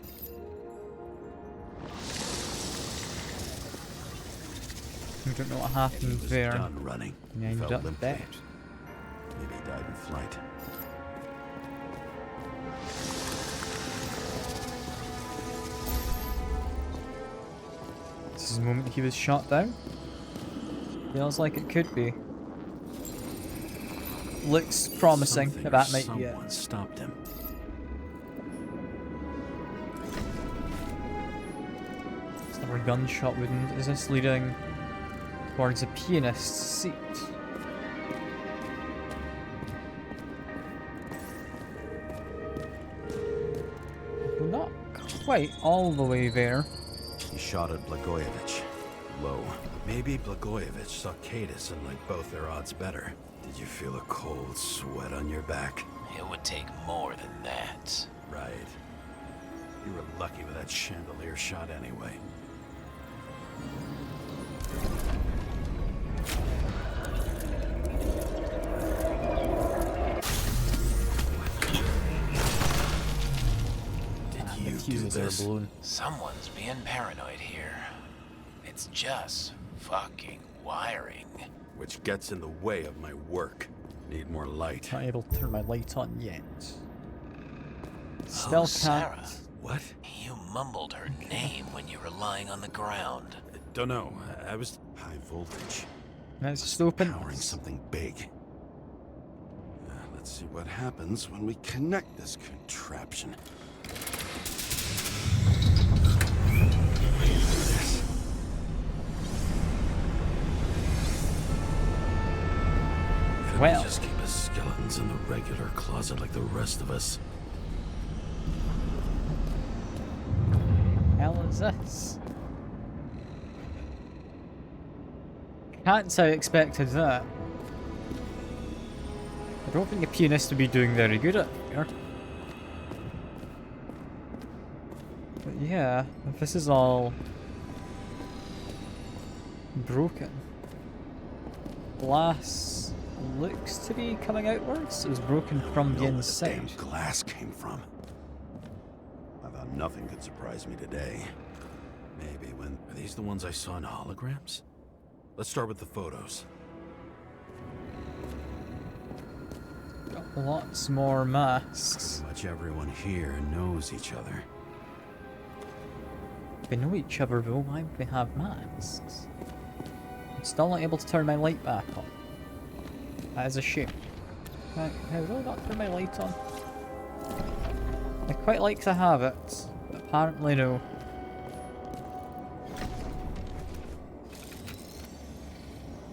We don't know what happened He was there. done running. Yeah, He he fell got limply. dead. Maybe he died in flight. This is the moment he was shot down. Feels like it could be. Looks promising. Something or That might be it. someone stopped him. It's another gunshot wound. Is this leading towards a pianist's seat? Not quite all the way there. He shot at Blagojevich. Low. Maybe Blagojevich saw Cadis and liked both their odds better. Did you feel a cold sweat on your back? It would take more than that. Right. You were lucky with that chandelier shot anyway. Did you do Fuses are this? blown. Someone's being paranoid here. It's just fucking wiring. Which gets in the way of my work. Need more light. Not able to turn my light on yet. Still Oh, can't. Sarah. What? You mumbled her name when you were lying on the ground. Don't know. I was high voltage. Let's just open. Powering something big. Let's see what happens when we connect this contraption. Could Well. we just keep his skeletons in the regular closet like the rest of us? Hell is this? Can't say I expected that. I don't think a pianist would be doing very good at here. But yeah, if this is all broken. Glass looks to be coming outwards. It was broken from the Where inside. the damn glass came from. I thought nothing could surprise me today. Maybe when... Are these the ones I saw in holograms? Let's start with the photos. Got lots more masks. Pretty much everyone here knows each other. If we know each other though, why would we have masks? I'm still not able to turn my light back on. That is a shame. How do I not turn my light on? I quite like to have it, but apparently no.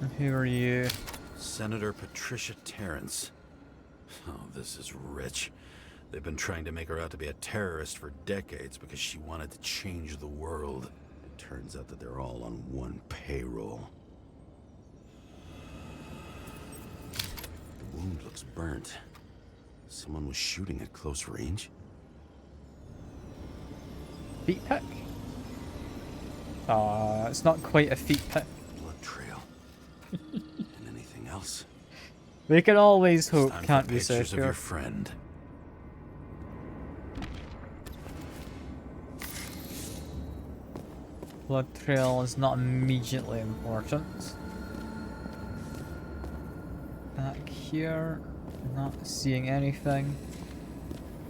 And who are you? Senator Patricia Terrence. Oh, this is rich. They've been trying to make her out to be a terrorist for decades because she wanted to change the world. It turns out that they're all on one payroll. The wound looks burnt. Someone was shooting at close range. Feet pick? It's not quite a feet pick. Blood trail. And anything else? We can always It's hope, time for can't we, pictures of Sergio? your friend. Blood trail is not immediately important. Back here, not seeing anything.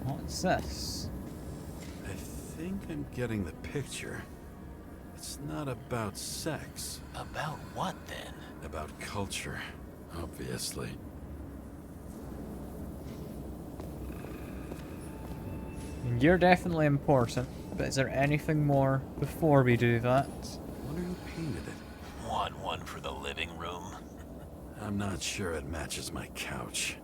What's this? I think I'm getting the picture. It's not about sex. About what then? About culture, obviously. You're definitely important, but is there anything more before we do that? I wonder who painted it. Want one for the living room? I'm not sure it matches my couch.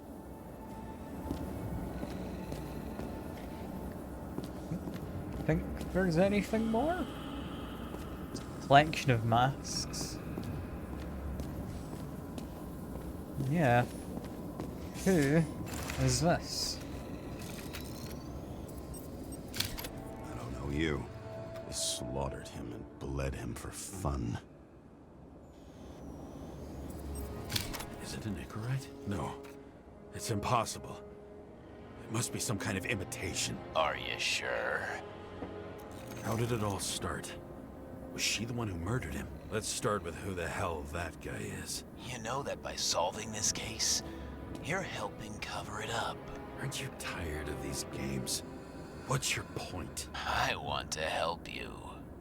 Think there's anything more? Collection of masks. Yeah. Who is this? I don't know you. They slaughtered him and bled him for fun. Is it an Icarite? No. It's impossible. It must be some kind of imitation. Are you sure? How did it all start? Was she the one who murdered him? Let's start with who the hell that guy is. You know that by solving this case, you're helping cover it up. Aren't you tired of these games? What's your point? I want to help you.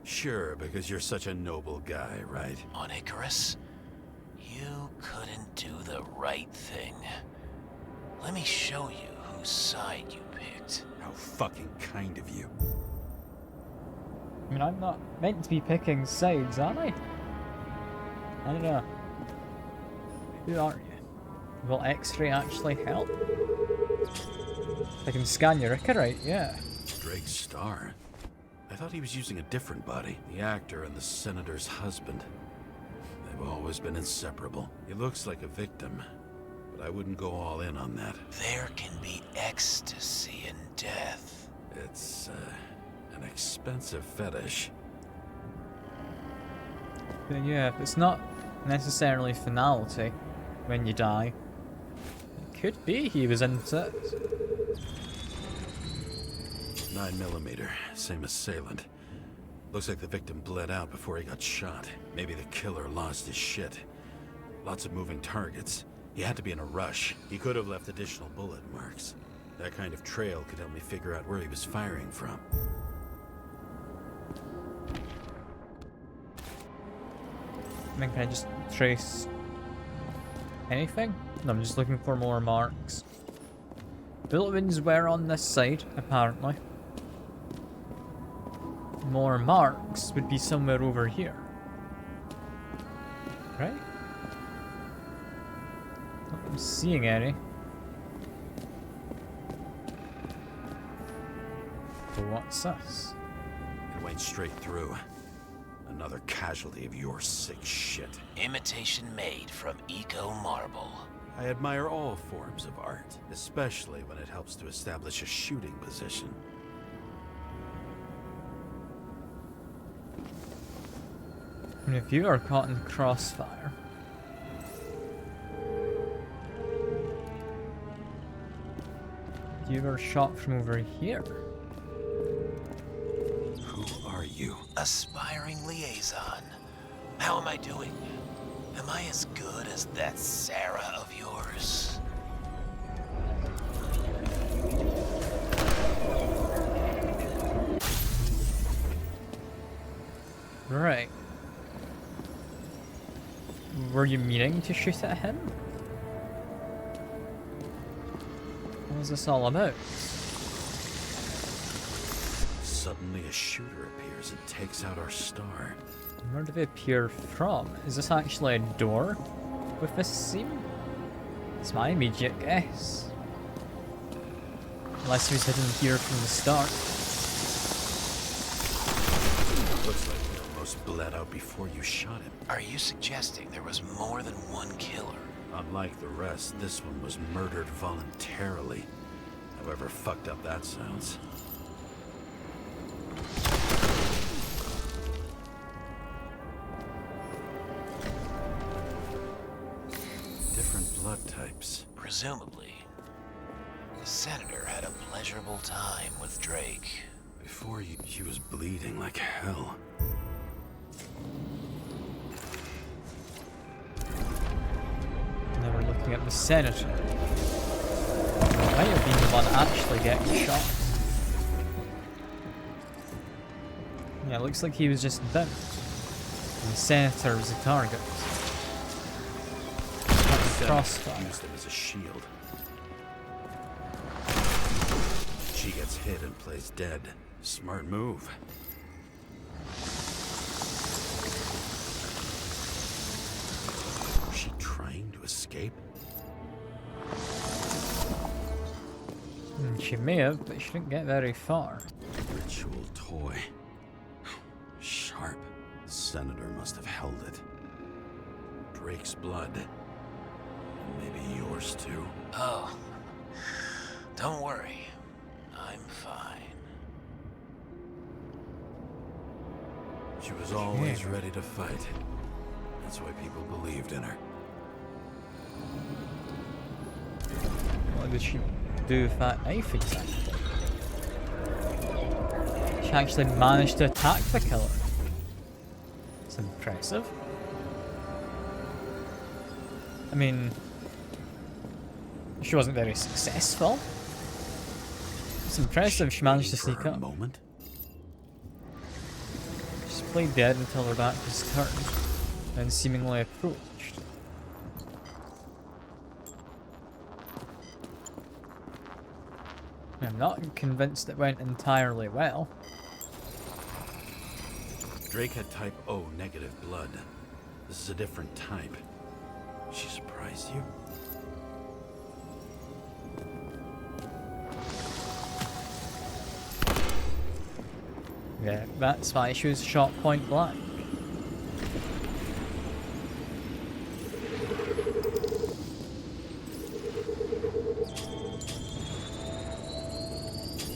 Sure, because you're such a noble guy, right? On Icarus, you couldn't do the right thing. Let me show you whose side you picked. How fucking kind of you. I mean, I'm not meant to be picking sides, am I? I don't know. Who are you? Will X-ray actually help? I can scan your Icarite, yeah. Drake Starr. I thought he was using a different body. The actor and the senator's husband. They've always been inseparable. He looks like a victim, but I wouldn't go all in on that. There can be ecstasy in death. It's, an expensive fetish. But yeah, if it's not necessarily finality when you die, it could be he was into it. 9mm, same assailant. Looks like the victim bled out before he got shot. Maybe the killer lost his shit. Lots of moving targets. He had to be in a rush. He could have left additional bullet marks. That kind of trail could help me figure out where he was firing from. I mean, can I just trace anything? No, I'm just looking for more marks. Bullet wounds were on this side, apparently. More marks would be somewhere over here. Right? Not seeing any. But what's this? It went straight through. Another casualty of your sick shit. Imitation made from eco marble. I admire all forms of art, especially when it helps to establish a shooting position. And if you are caught in crossfire, you were shot from over here. Who are you? Aspiring liaison. How am I doing? Am I as good as that Sarah of yours? Right. Were you meaning to shoot at him? What was this all about? Suddenly a shooter appears and takes out our star. Where did they appear from? Is this actually a door with this seam? It's my immediate guess. Unless he was hidden here from the start. Looks like he almost bled out before you shot him. Are you suggesting there was more than one killer? Unlike the rest, this one was murdered voluntarily. However fucked up that sounds. Different blood types. Presumably. The senator had a pleasurable time with Drake. Before you, she was bleeding like hell. the senator might have been the one actually getting shot. Yeah, it looks like he was just down. And the senator was the target. Crossfire. Used him as a shield. She gets hit and plays dead. Smart move. Was she trying to escape? She may have, but she didn't get very far. Ritual toy. Sharp. The senator must have held it. Drake's blood. Maybe yours too. Oh, don't worry. I'm fine. She was always ready to fight. That's why people believed in her. What did she do with that knife exactly? She actually managed to attack the killer. It's impressive. I mean, she wasn't very successful. It's impressive she managed to sneak up. Moment. She's played dead until her back was turned, and seemingly approached. I'm not convinced it went entirely well. Drake had type O negative blood. This is a different type. She surprised you? Yeah, that's why she was shot point blank.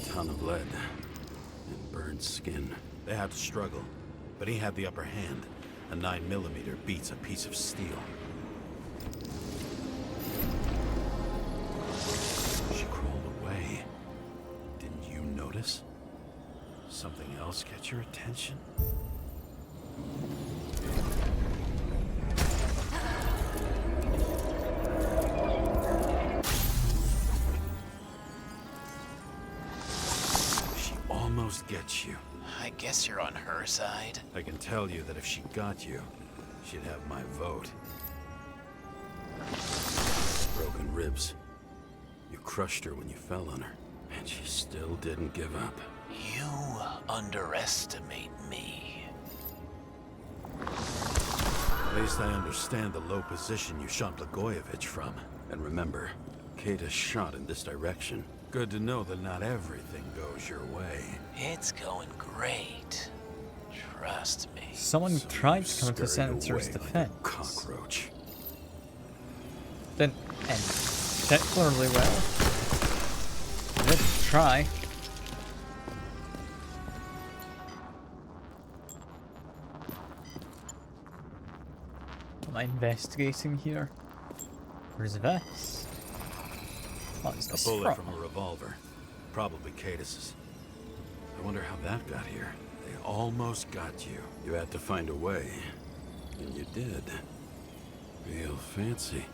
Ton of lead and burned skin. They had to struggle, but he had the upper hand. A 9mm beats a piece of steel. She crawled away. Didn't you notice? Something else catch your attention? She almost gets you. I guess you're on her side. I can tell you that if she got you, she'd have my vote. Broken ribs. You crushed her when you fell on her, and she still didn't give up. You underestimate me. At least I understand the low position you shot Blagojevich from. And remember, Kate is shot in this direction. Good to know that not everything goes your way. It's going great. Trust me. Someone tried to come to Scurried Senator's away like a defense. cockroach. Didn't end particularly well. Did try. Am I investigating here? Where's this? What is this A bullet from? from a revolver. Probably Cadis's. I wonder how that got here. They almost got you. You had to find a way. And you did. Real fancy.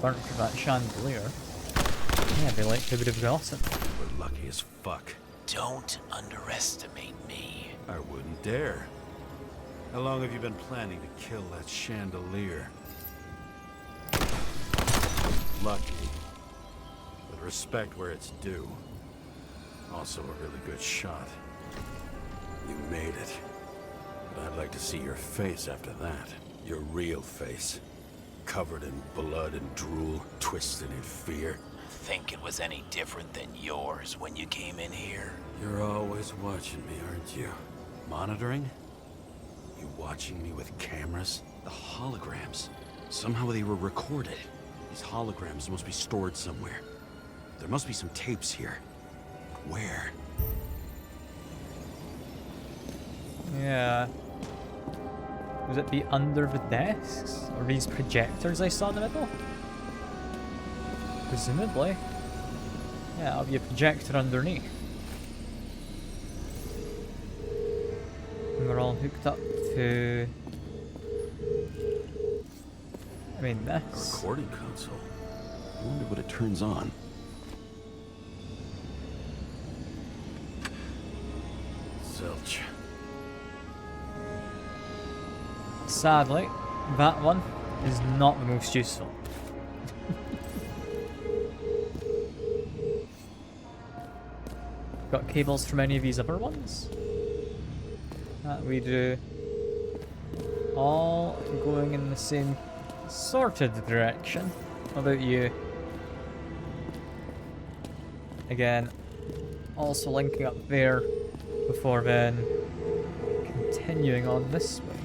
Burnt for that chandelier. Yeah, they likely would have gotten. We're lucky as fuck. Don't underestimate me. I wouldn't dare. How long have you been planning to kill that chandelier? Lucky. But respect where it's due. Also a really good shot. You made it. But I'd like to see your face after that. Your real face. Covered in blood and drool, twisted in fear. Think it was any different than yours when you came in here? You're always watching me, aren't you? Monitoring? You watching me with cameras? The holograms. Somehow they were recorded. These holograms must be stored somewhere. There must be some tapes here. Where? Yeah. Would it be under the desks? Or these projectors I saw in the middle? Presumably. Yeah, it'll be a projector underneath. And we're all hooked up to... I mean, A this. recording console. I wonder what it turns on. Zilch. Sadly, that one is not the most useful. Got cables from any of these other ones? That we do. All going in the same sort of direction. How about you? Again, also linking up there before then continuing on this way.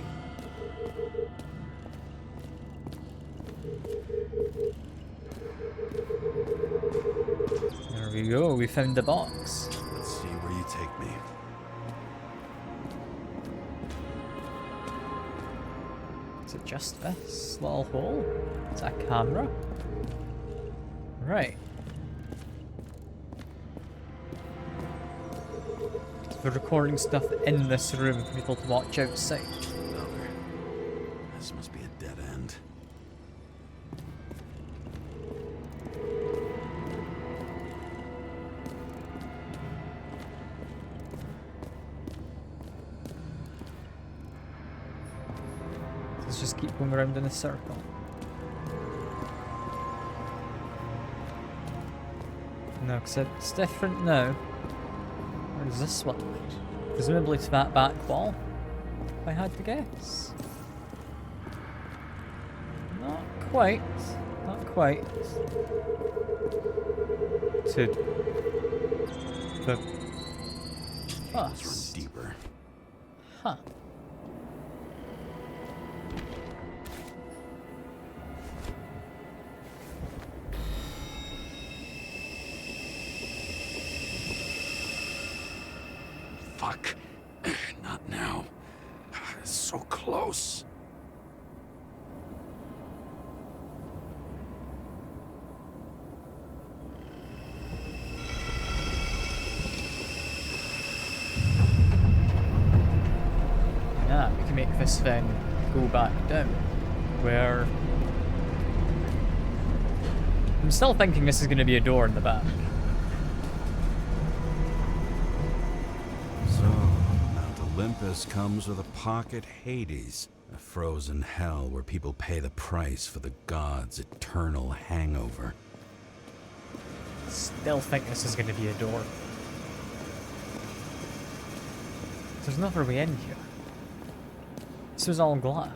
There we go, we found the box. Let's see where you take me. Is it just this little hole? Is that a camera? Right. So we're recording stuff in this room for people to watch outside. Another. This must be a dead end. Let's just keep going around in a circle. No, because it's different now. Where does this one lead? Presumably to that back wall, if I had to guess. Not quite. Not quite. To the Let's bus. run deeper. Huh. Fuck. Not now. So close. Yeah, we can make this then go back down. Where... I'm still thinking this is going to be a door in the back. So, Mount Olympus comes with a pocket Hades. A frozen hell where people pay the price for the gods' eternal hangover. Still think this is going to be a door. There's no other way in here. This was all glass.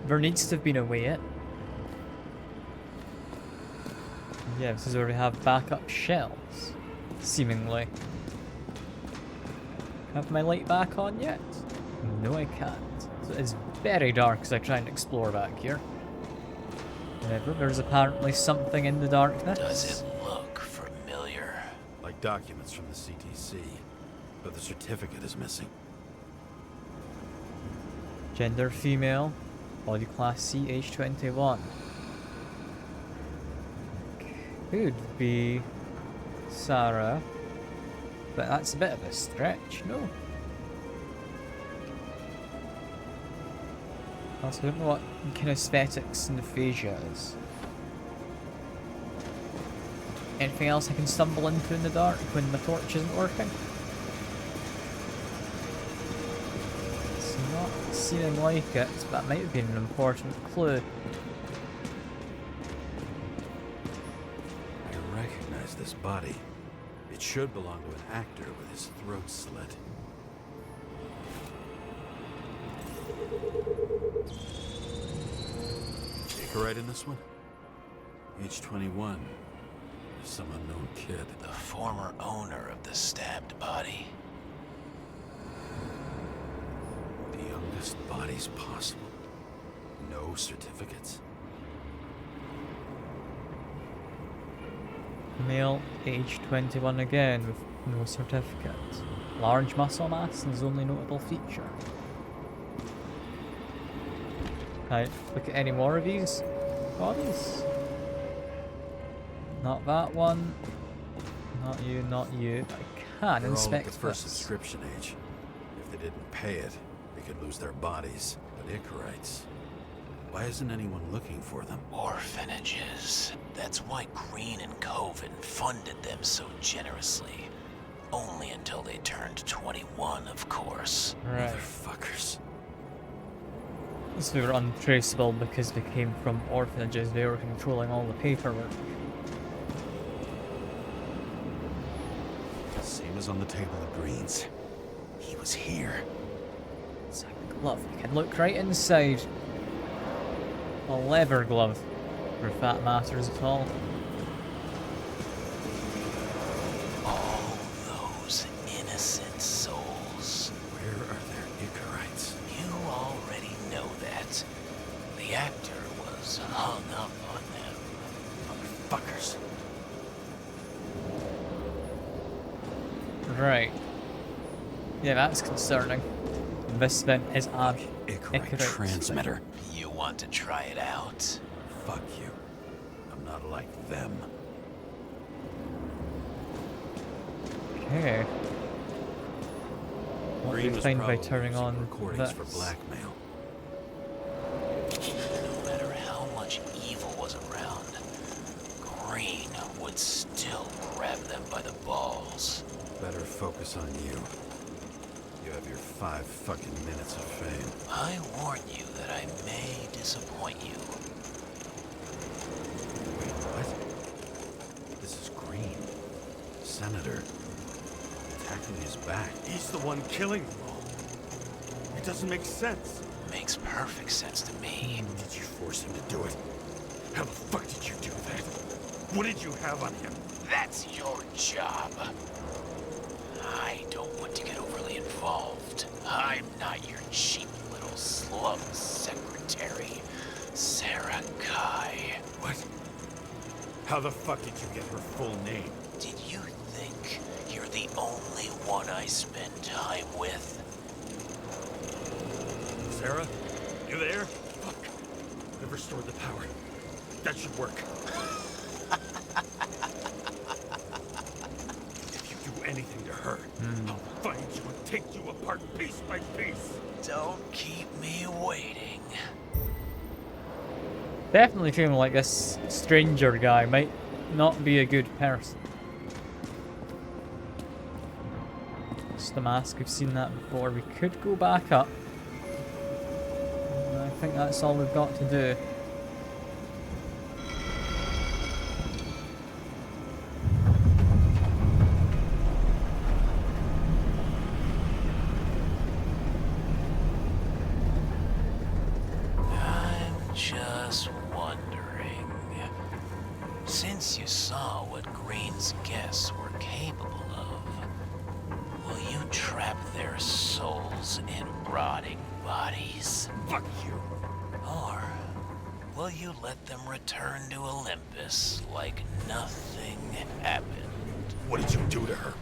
There needs to have been a way in. Yeah, this is where we have backup shells. Seemingly. Have my light back on yet? No, I can't. So it's very dark as I try and explore back here. However, there's apparently something in the darkness. Does it look familiar? Like documents from the CTC, but the certificate is missing. Gender female, body class C, age 21. Could be Sarah, but that's a bit of a stretch, no? Also, I don't know what kinesthetics and aphasia is. Anything else I can stumble into in the dark when my torch isn't working? It's not seeming like it, but that might have been an important clue. I recognize this body. It should belong to an actor with his throat slit. Take her right in this one? Age 21. Some unknown kid. The former owner of the stabbed body. The youngest bodies possible. No certificates. Male, age 21 again, with no certificate. Large muscle mass is only notable feature. Can I look at any more of these bodies? Not that one. Not you, not you. I can They're all at inspect the first this. subscription age. If didn't pay it, we could lose their bodies. But Icarites, why isn't anyone looking for them? Orphanages. That's why Green and Coven funded them so generously. Only until they turned 21, of course. Right. Motherfuckers. So they were untraceable because they came from orphanages. They were controlling all the paperwork. Same as on the table of Greens. He was here. It's a glove. You can look right inside. A leather glove, if that matters at all. All those innocent souls. Where are their Icarites? You already know that. The actor was hung up on them. Motherfuckers. Right. Yeah, that's concerning. This then is a Icarite transmitter. You want to try it out? Fuck you. I'm not like them. Okay. What do Green we was find by probably turning using on recordings this? for blackmail. No matter how much evil was around, Green would still grab them by the balls. Better focus on you. You have your 5 fucking minutes of fame. I warn you that I may disappoint you. Wait, what? This is Green. Senator. Attacking his back. He's the one killing them all. It doesn't make sense. Makes perfect sense to me. Did you force him to do it? How the fuck did you do that? What did you have on him? That's your job. I don't want to get overly involved. I'm not your cheap little slum secretary, Sarah Kai. What? How the fuck did you get her full name? Did you think you're the only one I spend time with? Sarah? You there? Fuck. I've restored the power. That should work. If you do anything to her, I'll find you and take you apart piece by piece. Don't keep me waiting. Definitely feeling like this stranger guy might not be a good person. Just the mask, we've seen that before. We could go back up. I think that's all we've got to do. I'm just wondering, since you saw what Green's guests were capable of, will you trap their souls in rotting bodies? Fuck you. Or will you let them return to Olympus like nothing happened? What did you do to her?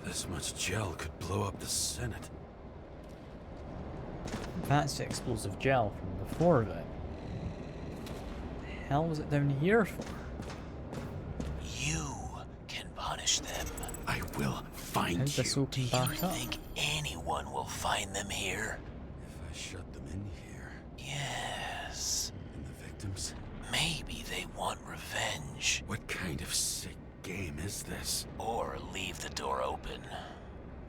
This much gel could blow up the Senate. That's the explosive gel from before then. What the hell was it down here for? You can punish them. I will find How'd this you. open Do you back up? think anyone will find them here? If I shut them in here, Yes. and the victims, Maybe they want revenge. what kind of sick game is this? Or leave the door open.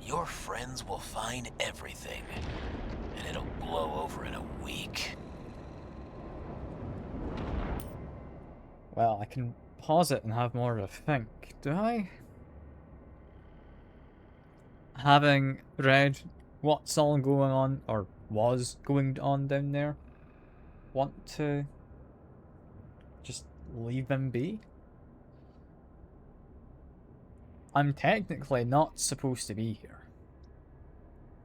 Your friends will find everything, and it'll blow over in a week. Well, I can pause it and have more of a think. Do I? Having read what's all going on, or was going on down there, want to just leave them be? I'm technically not supposed to be here.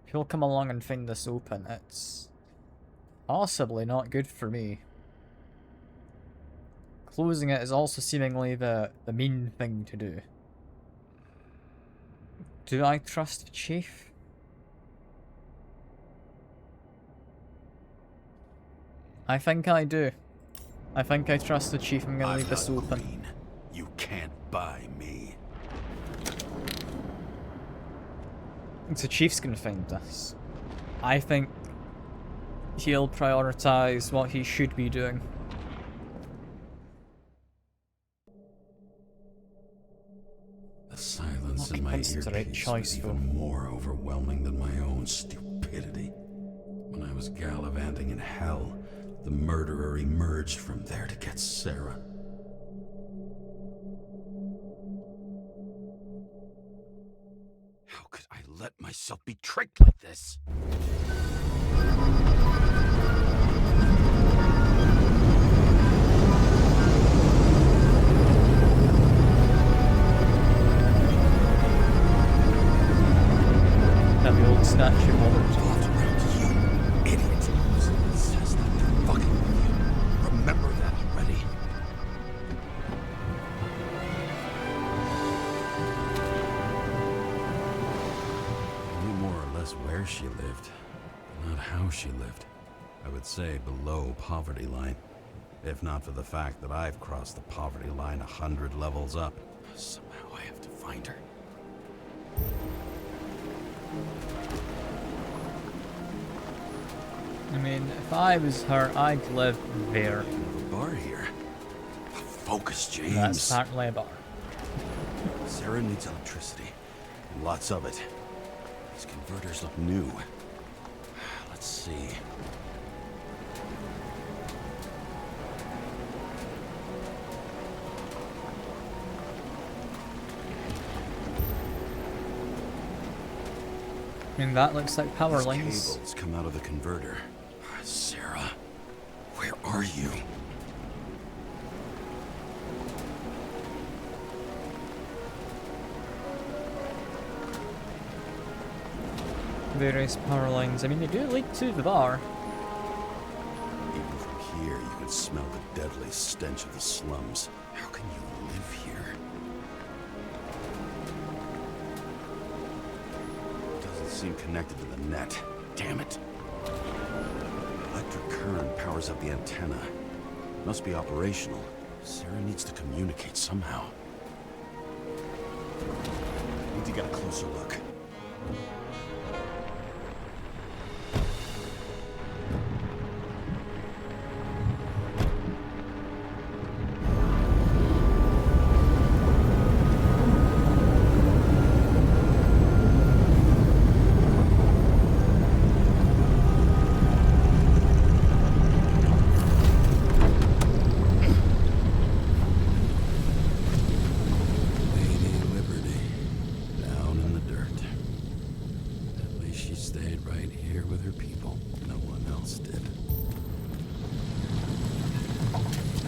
If you'll come along and find this open, it's possibly not good for me. Closing it is also seemingly the mean thing to do. Do I trust the chief? I think I do. I think I trust the chief. I'm gonna I'm leave this not open. Green. You can't buy me. So Chief's gonna find this. I think he'll prioritize what he should be doing. The silence in my It's the right earpiece choice, was even more overwhelming than my own stupidity. When I was gallivanting in hell, the murderer emerged from there to get Sarah. How could I let myself be tricked like this? That the old statue moment. You idiot! Someone says that they're fucking with you. Remember that already. I knew more or less where she lived, but not how she lived. I would say below poverty line. If not for the fact that I've crossed the poverty line 100 levels up. Somehow I have to find her. I mean, if I was her, I'd live there. A bar here. Focus, James. That's apparently a bar. Sarah needs electricity. And lots of it. These converters look new. Let's see. I mean, that looks like power These lines. cables come out of the converter. Sarah, where are you? Various power lines. I mean, they do lead to the bar. Even from here, you can smell the deadly stench of the slums. How can you live here? Doesn't seem connected to the net. Damn it. Electric current powers up the antenna. Must be operational. Sarah needs to communicate somehow. Need to get a closer look.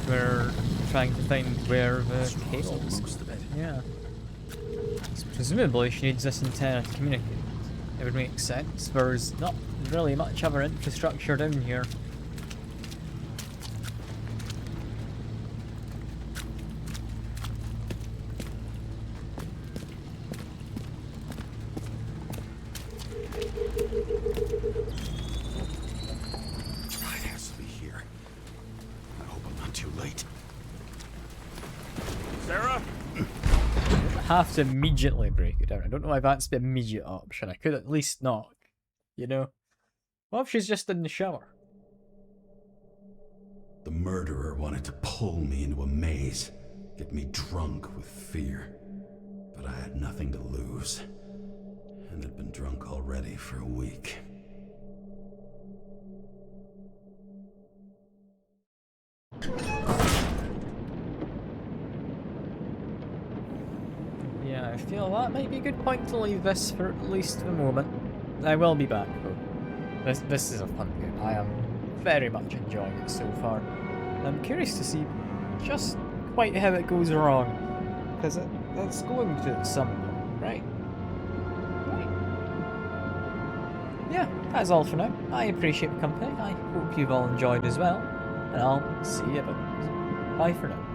We're trying to find where the cable is. Yeah. So presumably she needs this antenna to communicate. It would make sense. There's not really much other infrastructure down here. Have to immediately break it down. I don't know why that's the immediate option. I could at least knock, you know? What if she's just in the shower? The murderer wanted to pull me into a maze, get me drunk with fear. But I had nothing to lose, and had been drunk already for a week. Yeah, I feel that might be a good point to leave this for at least the moment. I will be back though. This is a fun game. I am very much enjoying it so far. I'm curious to see just quite how it goes wrong. Because it's going to at some point, right? Yeah, that's all for now. I appreciate the company. I hope you've all enjoyed as well. And I'll see you about. Bye for now.